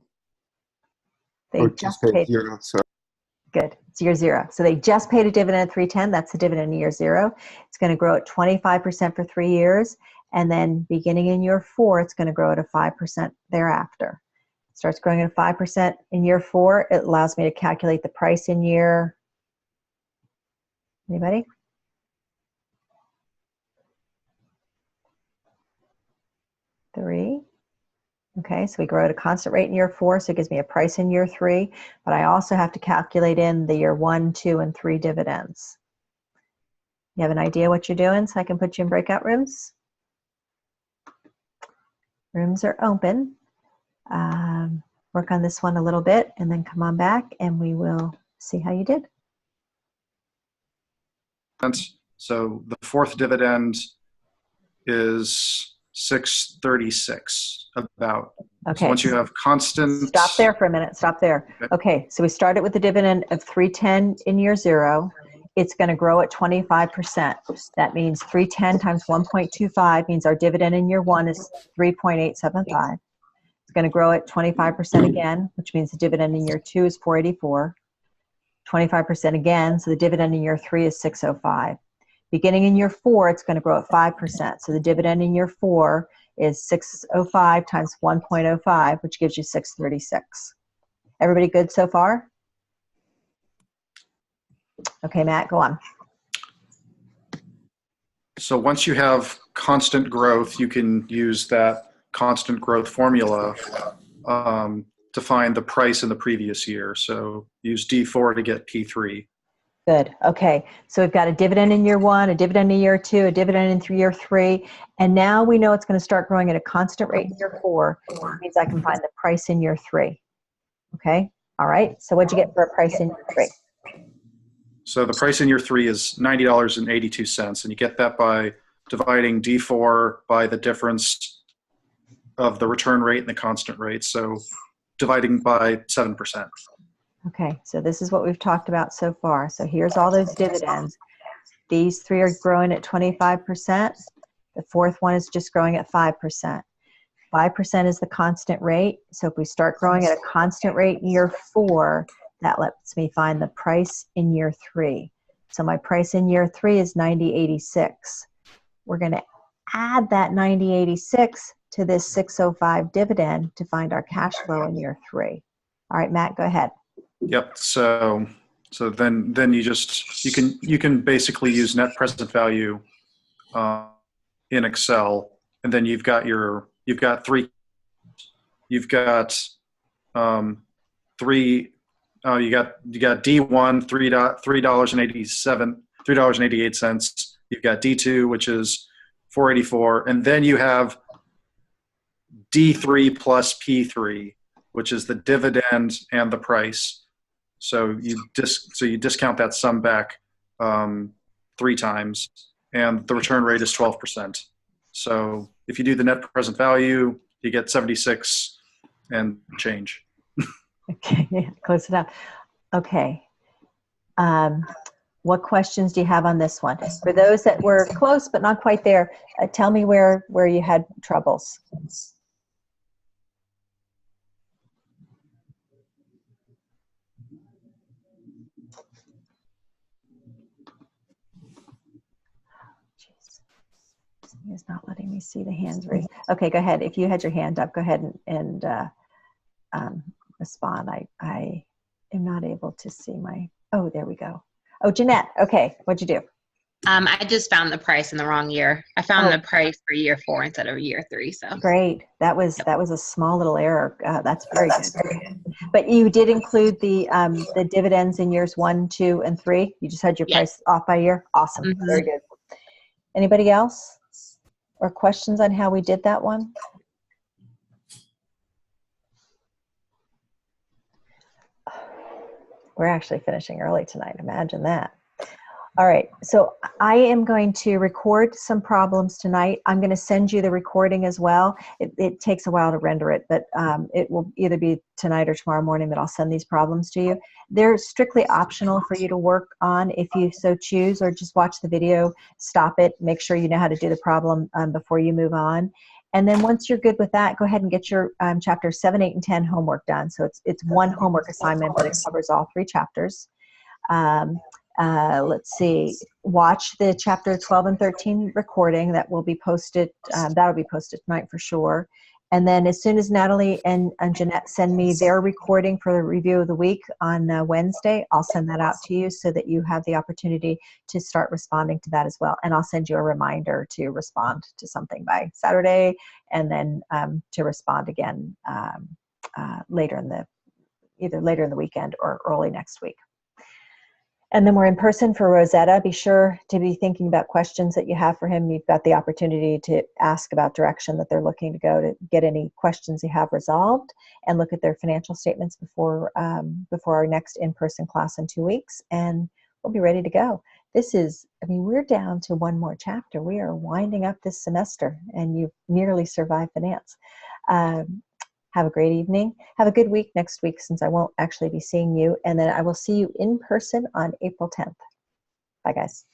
They just paid 0. So. Good. It's year 0. So they just paid a dividend of 310. That's the dividend in year 0. It's going to grow at 25% for 3 years. And then beginning in year 4, it's going to grow at a 5% thereafter. It starts growing at a 5% in year 4. It allows me to calculate the price in year. Anybody? Three. Okay, so we grow at a constant rate in year 4, so it gives me a price in year 3, but I also have to calculate in the year 1, 2, and 3 dividends. You have an idea what you're doing, so I can put you in breakout rooms? Rooms are open. Work on this one a little bit, and then come on back, and we will see how you did. So the fourth dividend is 636 about. Okay. So once you have constant. Stop there for a minute. Stop there. Okay. So we started with the dividend of 310 in year 0. It's going to grow at 25%. That means 310 times 1.25 means our dividend in year 1 is 3.875. It's going to grow at 25% again, which means the dividend in year 2 is 484. 25% again, so the dividend in year 3 is 605. Beginning in year 4, it's going to grow at 5%. So the dividend in year 4 is 605 times 1.05, which gives you 636. Everybody good so far? Okay, Matt, go on. So once you have constant growth, you can use that constant growth formula to find the price in the previous year. So use D4 to get P3. Good. Okay. So we've got a dividend in year 1, a dividend in year 2, a dividend in year 3, and now we know it's going to start growing at a constant rate in year 4, which means I can find the price in year 3. Okay. All right. So what'd you get for a price in year 3? So the price in year 3 is $90.82, and you get that by dividing D4 by the difference of the return rate and the constant rate. So dividing by 7%. Okay, so this is what we've talked about so far. So here's all those dividends. These 3 are growing at 25%. The fourth one is just growing at 5%. 5% is the constant rate. So if we start growing at a constant rate in year 4, that lets me find the price in year 3. So my price in year 3 is $90.86. We're going to add that $90.86 to this 605 dividend to find our cash flow in year 3. All right, Matt, go ahead. Yep. So then you can basically use net present value in Excel, and then you got D1 $3.88. You've got D2, which is 484, and then you have D3 plus P3, which is the dividend and the price. So you discount that sum back 3 times, and the return rate is 12%. So if you do the net present value, you get 76 and change. Okay, yeah, close enough. Okay. What questions do you have on this one? For those that were close but not quite there, tell me where you had troubles. It's not letting me see the hands raised. Okay, go ahead. If you had your hand up, go ahead and respond. I am not able to see my, oh, there we go. Oh, Jeanette, okay, what'd you do? I just found the price in the wrong year. I found the price for year 4 instead of year 3. So great. That was a small little error. That's very good. But you did include the dividends in years 1, 2, and 3. You just had your price off by year. Awesome. Mm-hmm. Very good. Anybody else or questions on how we did that one? We're actually finishing early tonight. Imagine that. All right, so I am going to record some problems tonight. I'm going to send you the recording as well. It takes a while to render it, but it will either be tonight or tomorrow morning that I'll send these problems to you. They're strictly optional for you to work on if you so choose, or just watch the video, stop it, make sure you know how to do the problem before you move on. And then once you're good with that, go ahead and get your chapter 7, 8, and 10 homework done. So it's one homework assignment, but it covers all 3 chapters. Let's see, watch the chapter 12 and 13 recording that will be posted. That'll be posted tonight for sure. And then as soon as Natalie and Jeanette send me their recording for the review of the week on Wednesday, I'll send that out to you so that you have the opportunity to start responding to that as well. And I'll send you a reminder to respond to something by Saturday, and then to respond again either later in the weekend or early next week. And then we're in person for Rosetta. Be sure to be thinking about questions that you have for him. You've got the opportunity to ask about direction that they're looking to go to get any questions you have resolved, and look at their financial statements before our next in-person class in 2 weeks, and we'll be ready to go. We're down to 1 more chapter. We are winding up this semester, and you've nearly survived finance. Have a great evening. Have a good week next week, since I won't actually be seeing you. And then I will see you in person on April 10th. Bye, guys.